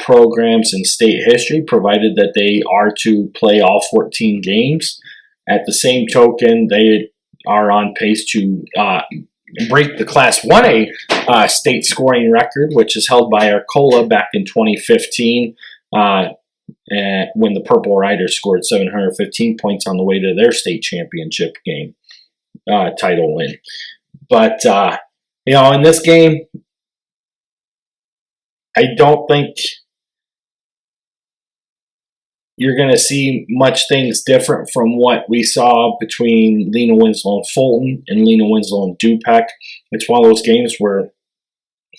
programs in state history, provided that they are to play all 14 games. At the same token, they are on pace to break the Class 1A state scoring record, which is held by Arcola back in 2015, when the Purple Riders scored 715 points on the way to their state championship game title win. But, in this game, I don't think you're going to see much things different from what we saw between Lena Winslow and Fulton and Lena Winslow and Du-Pec. It's one of those games where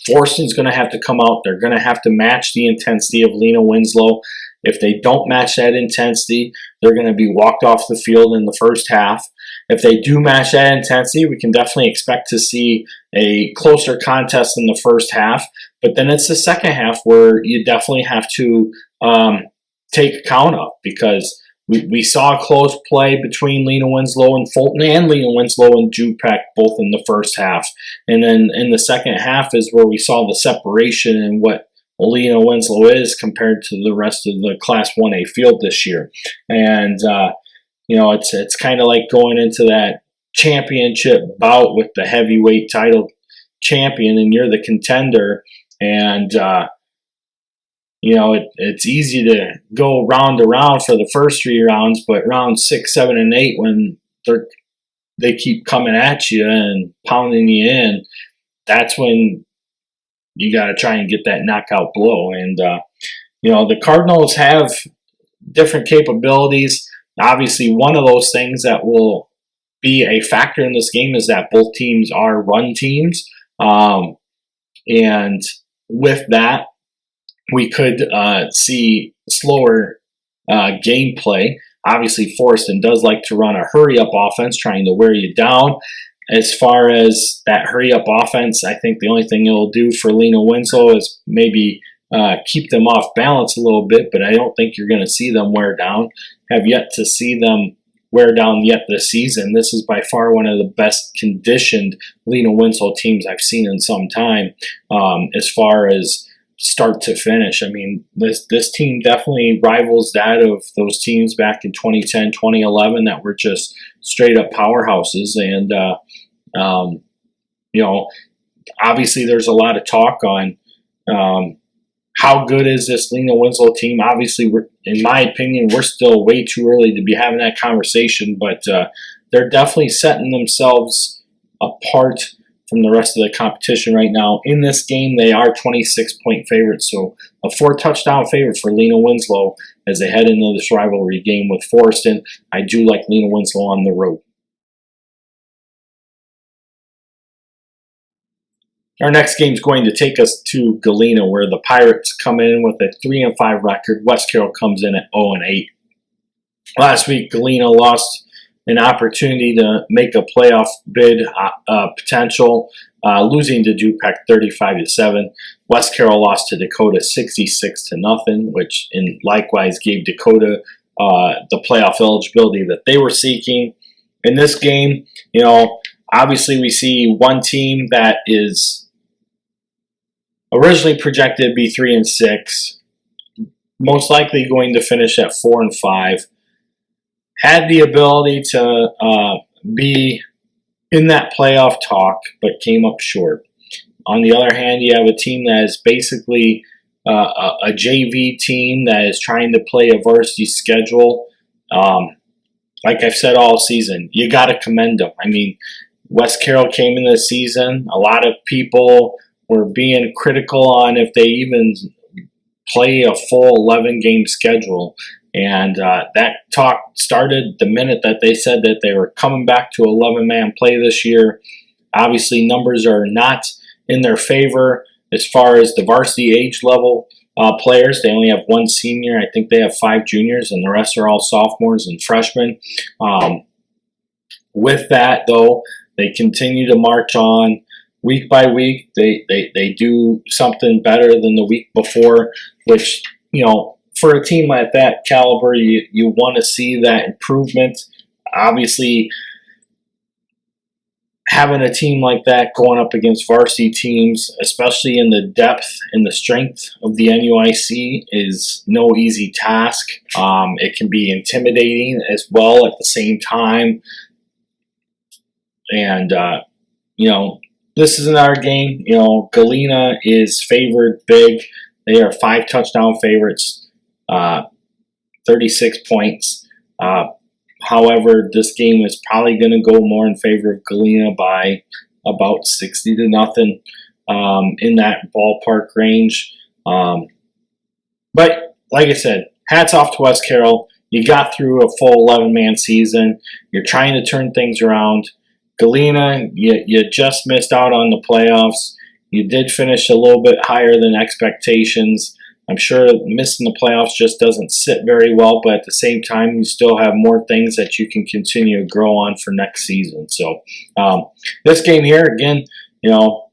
Forreston's going to have to come out. They're going to have to match the intensity of Lena Winslow. If they don't match that intensity, they're going to be walked off the field in the first half. If they do match that intensity, we can definitely expect to see a closer contest in the first half. But then it's the second half where you definitely have to take account of, because we saw close play between Lena Winslow and Fulton and Lena Winslow and Du-Pec both in the first half. And then in the second half is where we saw the separation in what Lena Winslow is compared to the rest of the Class 1A field this year. And, it's kind of like going into that championship bout with the heavyweight title champion, and you're the contender. And, it's easy to go round to round for the first 3 rounds, but rounds 6, 7, and 8, when they keep coming at you and pounding you in, that's when you got to try and get that knockout blow. And, the Cardinals have different capabilities. Obviously, one of those things that will be a factor in this game is that both teams are run teams. And with that, we could see slower gameplay. Obviously, Forreston does like to run a hurry-up offense, trying to wear you down. As far as that hurry-up offense, I think the only thing it'll do for Lena Winslow is maybe keep them off balance a little bit, but I don't think you're going to see them wear down. Have yet to see them wear down yet this season. This is by far one of the best conditioned Lena Winslow teams I've seen in some time, as far as start to finish. I mean, this team definitely rivals that of those teams back in 2010, 2011 that were just straight up powerhouses. And, obviously there's a lot of talk on how good is this Lena Winslow team. Obviously, in my opinion, we're still way too early to be having that conversation, but they're definitely setting themselves apart from the rest of the competition right now. In this game, they are 26-point favorites, so a 4-touchdown favorite for Lena Winslow as they head into this rivalry game with Forreston. I do like Lena Winslow on the road. Our next game is going to take us to Galena, where the Pirates come in with a 3-5 record. West Carroll comes in at 0-8. Last week, Galena lost an opportunity to make a playoff bid potential, losing to Du-Pec 35-7. West Carroll lost to Dakota 66-0, which likewise gave Dakota the playoff eligibility that they were seeking. In this game, obviously we see one team that is originally projected to be 3-6, most likely going to finish at 4-5. Had the ability to be in that playoff talk, but came up short. On the other hand, you have a team that is basically a JV team that is trying to play a varsity schedule. Like I've said all season, you got to commend them. I mean, West Carroll came in this season. A lot of people were being critical on if they even play a full 11-game schedule. And that talk started the minute that they said that they were coming back to 11-man play this year. Obviously, numbers are not in their favor as far as the varsity age level players. They only have one senior. I think they have 5 juniors, and the rest are all sophomores and freshmen. With that, though, they continue to march on week by week. They do something better than the week before, which, you know, for a team at that caliber, you want to see that improvement. Obviously, having a team like that going up against varsity teams, especially in the depth and the strength of the NUIC, is no easy task. It can be intimidating as well at the same time. And, you know, this isn't our game. You know, Galena is favored big. They are 5 touchdown favorites, 36 points. However, this game is probably going to go more in favor of Galena by about 60-0 in that ballpark range. But like I said, hats off to West Carroll. You got through a full 11-man season. You're trying to turn things around. Galena, you just missed out on the playoffs. You did finish a little bit higher than expectations. I'm sure missing the playoffs just doesn't sit very well, but at the same time, you still have more things that you can continue to grow on for next season. So this game here, again, you know,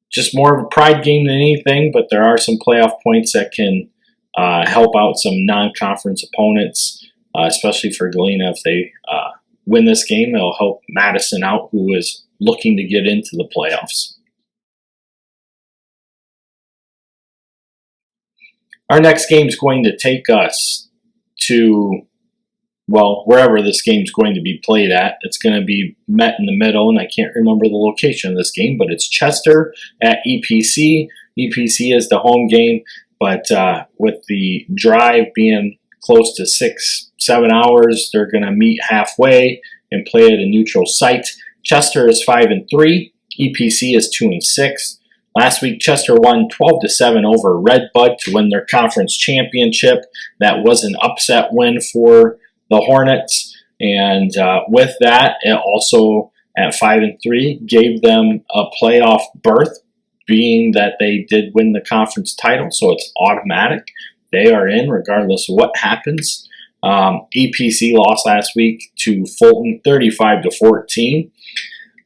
just more of a pride game than anything, but there are some playoff points that can help out some non-conference opponents, especially for Galena. If they win this game, it'll help Madison out, who is looking to get into the playoffs. Our next game is going to take us to, well, wherever this game is going to be played at. It's going to be met in the middle, and I can't remember the location of this game, but it's Chester at EPC. EPC is the home game, but with the drive being close to 6-7 hours, they're going to meet halfway and play at a neutral site. Chester is 5-3. EPC is 2-6. Last week, Chester won 12-7 over Red Bud to win their conference championship. That was an upset win for the Hornets. And with that, it also at 5-3 gave them a playoff berth, being that they did win the conference title. So it's automatic. They are in regardless of what happens. EPC lost last week to Fulton 35-14.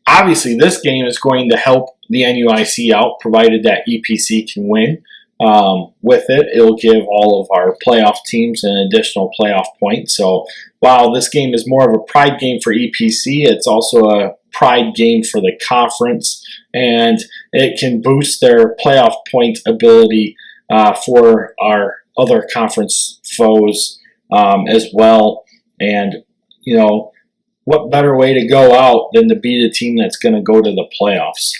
Obviously, this game is going to help the NUIC out, provided that EPC can win. With it, it'll give all of our playoff teams an additional playoff point. So while this game is more of a pride game for EPC, it's also a pride game for the conference, and it can boost their playoff point ability for our other conference foes as well. And, you know, what better way to go out than to beat a team that's going to go to the playoffs?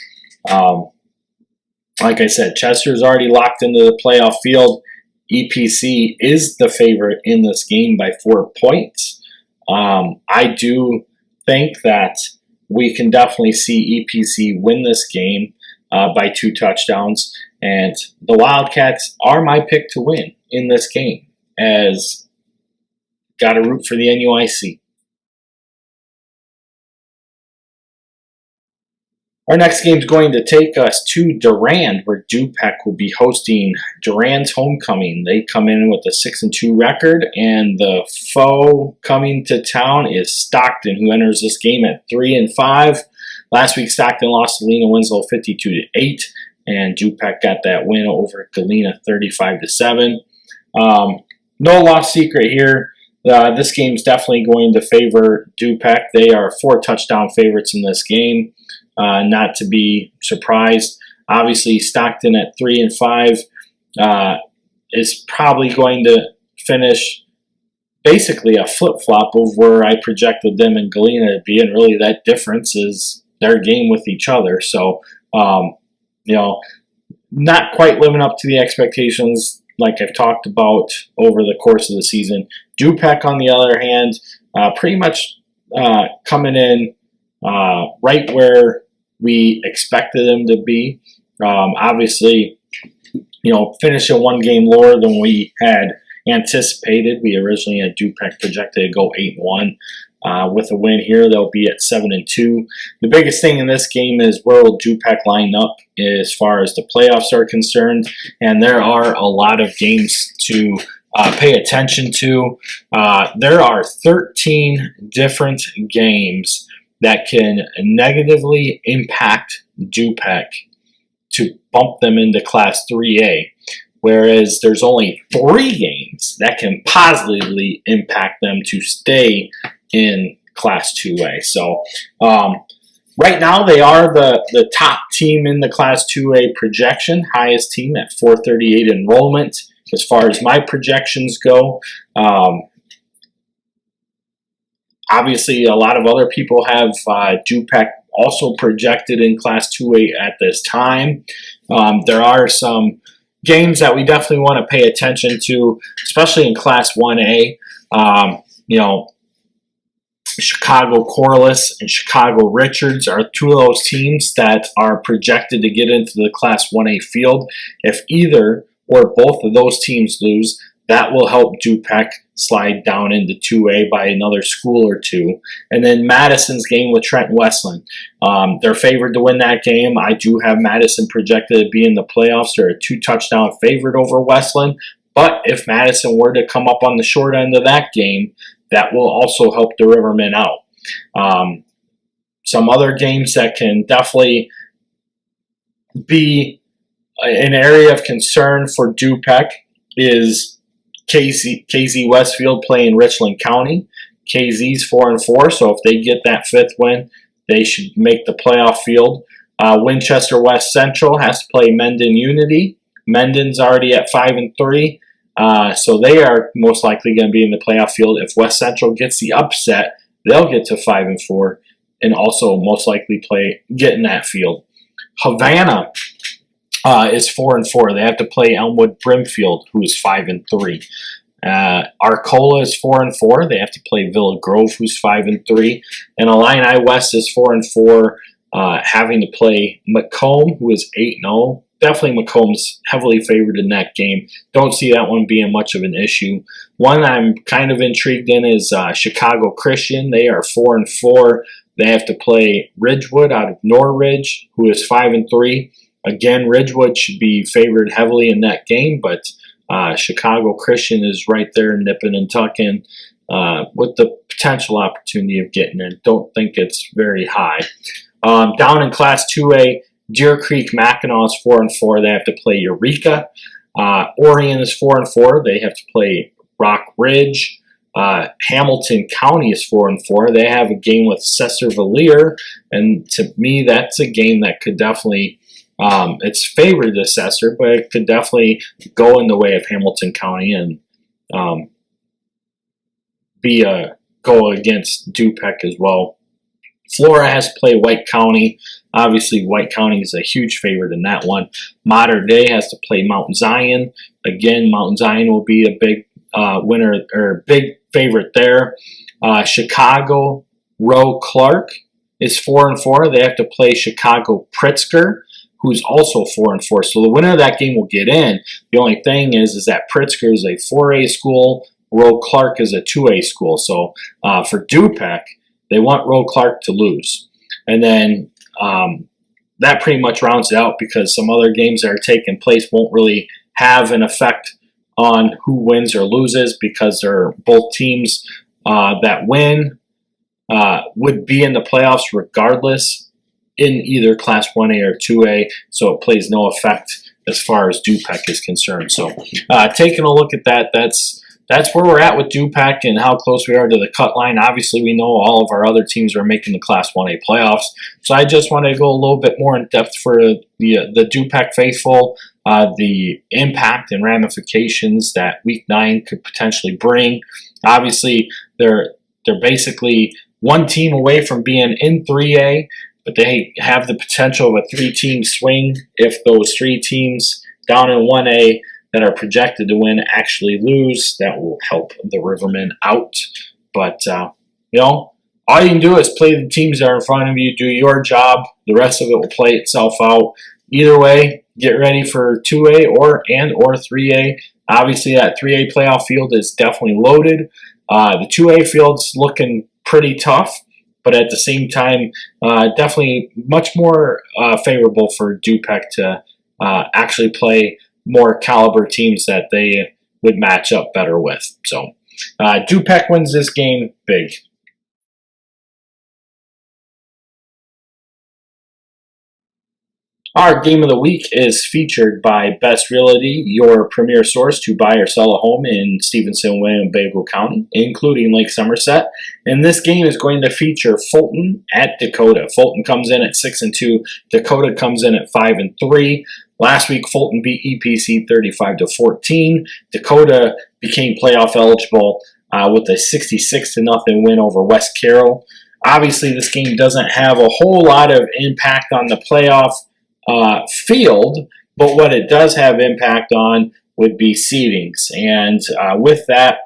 Like I said, Chester's already locked into the playoff field. EPC is the favorite in this game by 4 points. I do think that we can definitely see EPC win this game by 2 touchdowns. And the Wildcats are my pick to win in this game, as got to root for the NUIC. Our next game is going to take us to Durand, where Du-Pec will be hosting Durand's homecoming. They come in with a 6-2 record, and the foe coming to town is Stockton, who enters this game at 3-5. Last week, Stockton lost to Galena Winslow 52-8, and Du-Pec got that win over Galena 35-7. No lost secret here. This game is definitely going to favor Du-Pec. They are 4 touchdown favorites in this game. Not to be surprised. Obviously, Stockton at 3-5 is probably going to finish basically a flip-flop of where I projected them and Galena to be, and really that difference is their game with each other. So, you know, not quite living up to the expectations like I've talked about over the course of the season. Du-Pec, on the other hand, pretty much coming in right where we expected them to be. Obviously, finishing one game lower than we had anticipated. We originally had Du-Pec projected to go 8-1. With a win here, they'll be at 7-2. The biggest thing in this game is where will Du-Pec line up as far as the playoffs are concerned, and there are a lot of games to pay attention to. There are 13 different games that can negatively impact Du-Pec to bump them into Class 3A, whereas there's only 3 games that can positively impact them to stay in Class 2A. So right now they are the top team in the Class 2A projection, highest team at 438 enrollment as far as my projections go. Obviously, a lot of other people have Du-Pec also projected in Class 2A at this time. There are some games that we definitely want to pay attention to, especially in Class 1A. Chicago Corliss and Chicago Richards are 2 of those teams that are projected to get into the Class 1A field. If either or both of those teams lose, that will help Du-Pec slide down into 2A by another school or 2. And then Madison's game with Trenton Westland. They're favored to win that game. I do have Madison projected to be in the playoffs. They're a 2-touchdown favorite over Westland. But if Madison were to come up on the short end of that game, that will also help the Rivermen out. Some other games that can definitely be an area of concern for Du-Pec is KZ Westfield playing Richland County. KZ's 4-4, so if they get that 5th win, they should make the playoff field. Winchester West Central has to play Mendon Unity. Mendon's already at 5-3. So they are most likely going to be in the playoff field. If West Central gets the upset, they'll get to 5-4 and also most likely get in that field. Havana is 4-4. They have to play Elmwood Brimfield, who is 5-3. Arcola is 4-4. They have to play Villa Grove, who's 5-3. And Illini West is 4-4, having to play Macomb, who is 8-0. Definitely Macomb's heavily favored in that game. Don't see that one being much of an issue. One I'm kind of intrigued in is Chicago Christian. They are 4-4. They have to play Ridgewood out of Norridge, who is 5-3. Again, Ridgewood should be favored heavily in that game, but Chicago Christian is right there nipping and tucking with the potential opportunity of getting in. Don't think it's very high. Down in Class 2A, Deer Creek Mackinac is 4-4. They have to play Eureka. Orion is 4-4. They have to play Rock Ridge. Hamilton County is 4-4. They have a game with Cesar-Valier, and to me, that's a game that could definitely it's favored to Cesar, but it could definitely go in the way of Hamilton County and go against Du-Pec as well. Flora has to play White County. Obviously, White County is a huge favorite in that one. Mater Dei has to play Mount Zion. Again, Mount Zion will be a big winner or big favorite there. Chicago Roe Clark is 4-4. They have to play Chicago Pritzker, who's also 4-4. So the winner of that game will get in. The only thing is that Pritzker is a 4A school. Roe Clark is a 2A school. So for Du-Pec, they want Roe Clark to lose. And then that pretty much rounds it out because some other games that are taking place won't really have an effect on who wins or loses because they're both teams that win would be in the playoffs regardless in either Class 1A or 2A, so it plays no effect as far as Du-Pec is concerned. So taking a look at that, that's where we're at with Du-Pec and how close we are to the cut line. Obviously, we know all of our other teams are making the Class 1A playoffs. So I just wanted to go a little bit more in depth for the Du-Pec faithful, the impact and ramifications that Week 9 could potentially bring. Obviously, they're basically one team away from being in 3A, but they have the potential of a 3-team swing if those 3 teams down in 1A that are projected to win actually lose. That will help the Rivermen out. But, all you can do is play the teams that are in front of you, do your job. The rest of it will play itself out. Either way, get ready for 2A or 3A. Obviously, that 3A playoff field is definitely loaded. The 2A field's looking pretty tough, but at the same time, definitely much more favorable for Du-Pec to actually play more caliber teams that they would match up better with. So, Du-Pec wins this game big. Our game of the week is featured by Best Realty, your premier source to buy or sell a home in Stevenson, Winnebago County, including Lake Somerset. And this game is going to feature Fulton at Dakota. Fulton comes in at 6-2. Dakota comes in at 5-3. Last week, Fulton beat EPC 35-14. Dakota became playoff eligible with a 66-0 win over West Carroll. Obviously, this game doesn't have a whole lot of impact on the playoff field, but what it does have impact on would be seedings. And with that,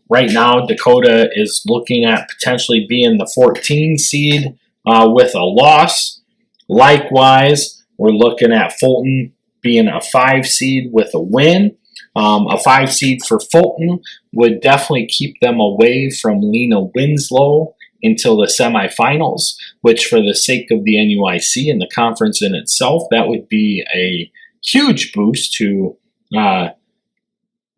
right now Dakota is looking at potentially being the 14 seed with a loss. Likewise, we're looking at Fulton being a 5 seed with a win. A 5 seed for Fulton would definitely keep them away from Lena Winslow until the semifinals, which for the sake of the NUIC and the conference in itself, that would be a huge boost to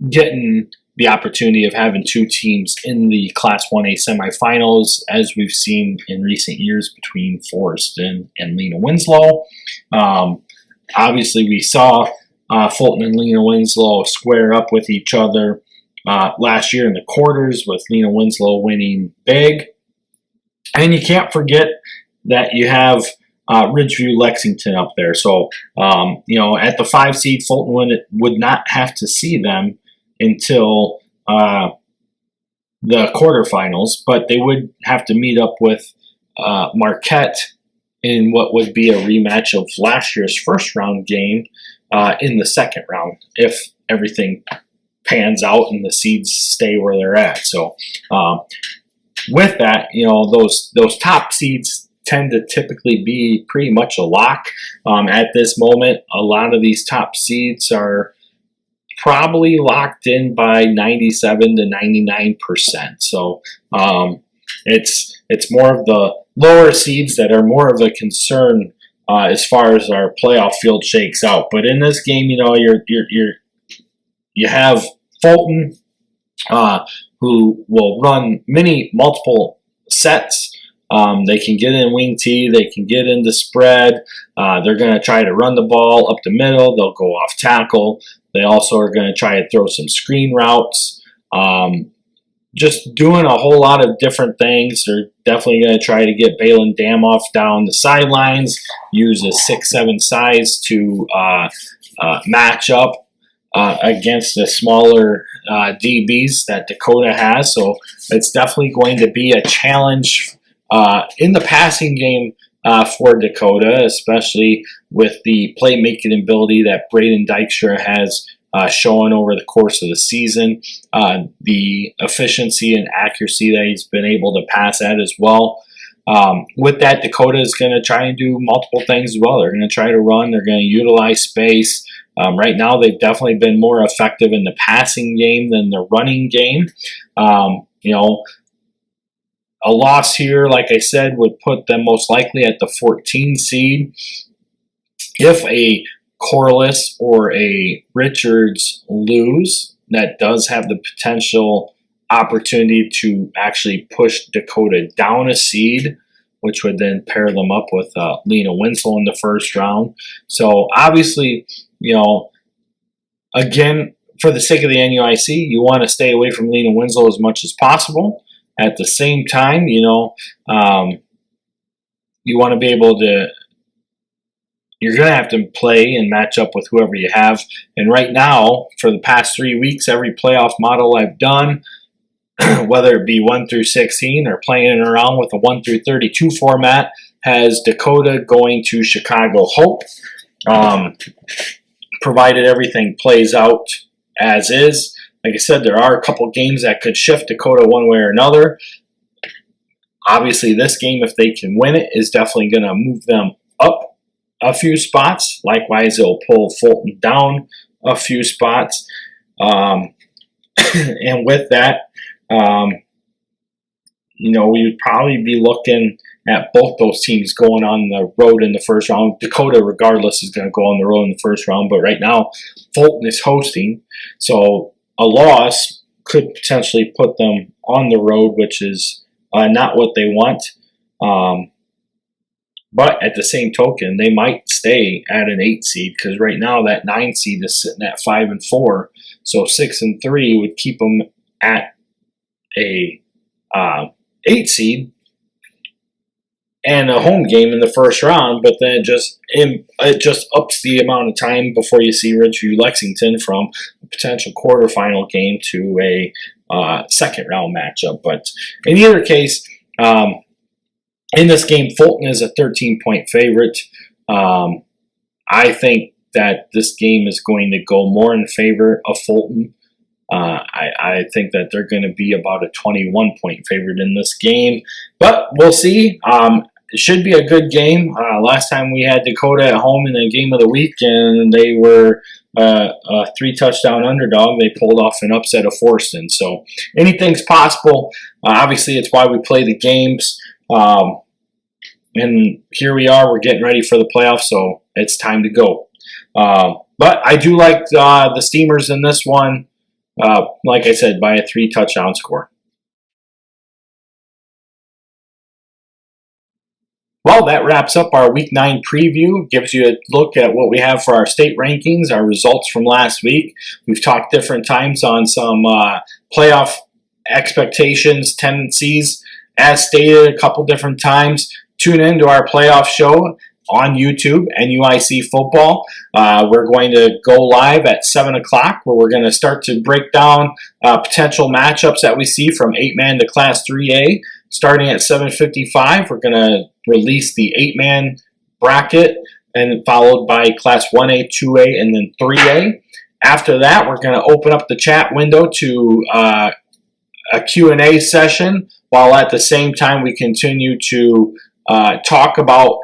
getting the opportunity of having 2 teams in the Class 1A semifinals, as we've seen in recent years between Forreston and Lena Winslow. Obviously, we saw Fulton and Lena Winslow square up with each other last year in the quarters, with Lena Winslow winning big. And you can't forget that you have Ridgeview Lexington up there. So, at the 5 seed, Fulton would not have to see them until the quarterfinals, but they would have to meet up with Marquette in what would be a rematch of last year's first round game in the second round, if everything pans out and the seeds stay where they're at. So, with that, those top seeds tend to typically be pretty much a lock. At this moment, a lot of these top seeds are probably locked in by 97 to 99%. So it's more of the lower seeds that are more of a concern as far as our playoff field shakes out. But in this game, you have Fulton, who will run multiple sets. They can get in wing T, they can get into spread. They're going to try to run the ball up the middle. They'll go off tackle. They also are going to try to throw some screen routes. Just doing a whole lot of different things. They're definitely going to try to get Balin Damoff down the sidelines, use a 6'7" size to match up against the smaller DBs that Dakota has. So it's definitely going to be a challenge in the passing game for Dakota, especially with the playmaking ability that Braden Dykstra has shown over the course of the season, the efficiency and accuracy that he's been able to pass at as well. With that, Dakota is going to try and do multiple things as well. They're going to try to run. They're going to utilize space. Right now, they've definitely been more effective in the passing game than the running game. A loss here, like I said, would put them most likely at the 14 seed. If a Corliss or a Richards lose, that does have the potential opportunity to actually push Dakota down a seed, which would then pair them up with Lena Winslow in the first round. So obviously, again, for the sake of the NUIC, you want to stay away from Lena Winslow as much as possible. At the same time, you want to be able to, you're going to have to play and match up with whoever you have. And right now, for the past 3 weeks, every playoff model I've done, whether it be 1 through 16 or playing around with a 1 through 32 format, has Dakota going to Chicago Hope. Provided everything plays out as is. Like I said, there are a couple games that could shift Dakota one way or another. Obviously, this game, if they can win it, is definitely going to move them up a few spots. Likewise, it'll pull Fulton down a few spots. And with that, we would probably be looking at both those teams going on the road in the first round. Dakota, regardless, is going to go on the road in the first round. But right now, Fulton is hosting. So a loss could potentially put them on the road, which is not what they want. But at the same token, they might stay at an 8 seed, because right now that 9 seed is sitting at 5-4. So 6-3 would keep them at a 8 seed and a home game in the first round. But then it just ups the amount of time before you see Ridgeview Lexington from a potential quarterfinal game to a second round matchup. But in either case, in this game, Fulton is a 13-point favorite. I think that this game is going to go more in favor of Fulton. I think that they're going to be about a 21-point favorite in this game. But we'll see. It should be a good game. Last time we had Dakota at home in the game of the week, and they were a 3-touchdown underdog. They pulled off an upset of Forreston. So anything's possible. Obviously, it's why we play the games. And here we are. We're getting ready for the playoffs, so it's time to go. But I do like the Steamers in this one. Like I said, by a 3-touchdown score. Well, that wraps up our Week 9 preview. Gives you a look at what we have for our state rankings, our results from last week. We've talked different times on some playoff expectations, tendencies, as stated a couple different times. Tune in to our playoff show on YouTube, NUIC Football. We're going to go live at 7 o'clock, where we're going to start to break down potential matchups that we see from 8-man to Class 3A. Starting at 7:55, we're going to release the 8-man bracket, and followed by Class 1A, 2A, and then 3A. After that, we're going to open up the chat window to a Q&A session, while at the same time we continue to talk about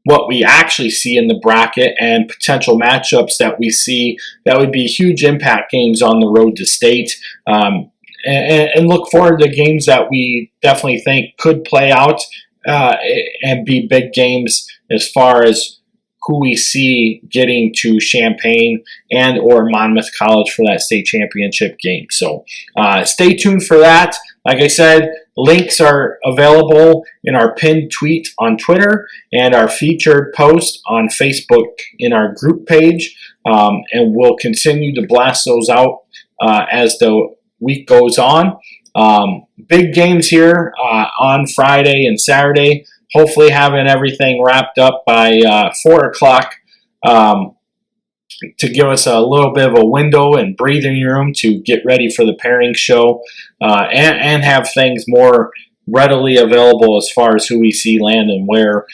what we actually see in the bracket and potential matchups that we see that would be huge impact games on the road to state. And look forward to games that we definitely think could play out and be big games as far as who we see getting to Champaign and or Monmouth College for that state championship game. So stay tuned for that. Like I said, links are available in our pinned tweet on Twitter and our featured post on Facebook in our group page. And we'll continue to blast those out as the week goes on. Big games here on Friday and Saturday. Hopefully having everything wrapped up by 4 o'clock to give us a little bit of a window and breathing room to get ready for the pairing show and have things more readily available as far as who we see land and where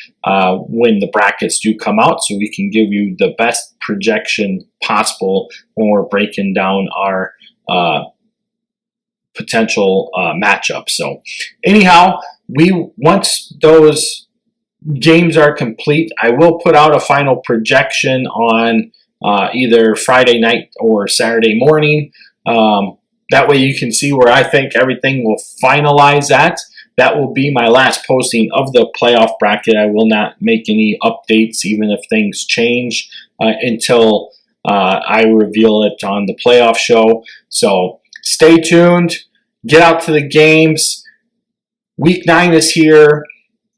when the brackets do come out, so we can give you the best projection possible when we're breaking down our potential matchup. So anyhow, once those games are complete, I will put out a final projection on either Friday night or Saturday morning. That way you can see where I think everything will finalize at. That will be my last posting of the playoff bracket. I will not make any updates, even if things change, until I reveal it on the playoff show. So stay tuned. Get out to the games. Week 9 is here.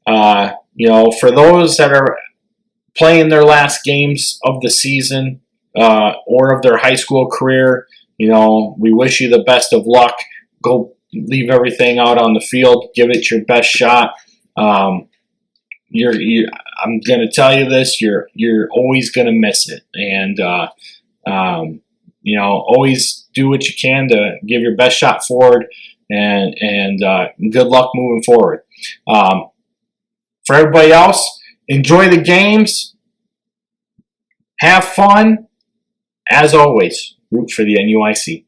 For those that are playing their last games of the season or of their high school career, we wish you the best of luck. Go leave everything out on the field. Give it your best shot. I'm going to tell you this: you're always going to miss it, and always do what you can to give your best shot forward. and good luck moving forward. For everybody else, enjoy the games. Have fun. As always, root for the NUIC.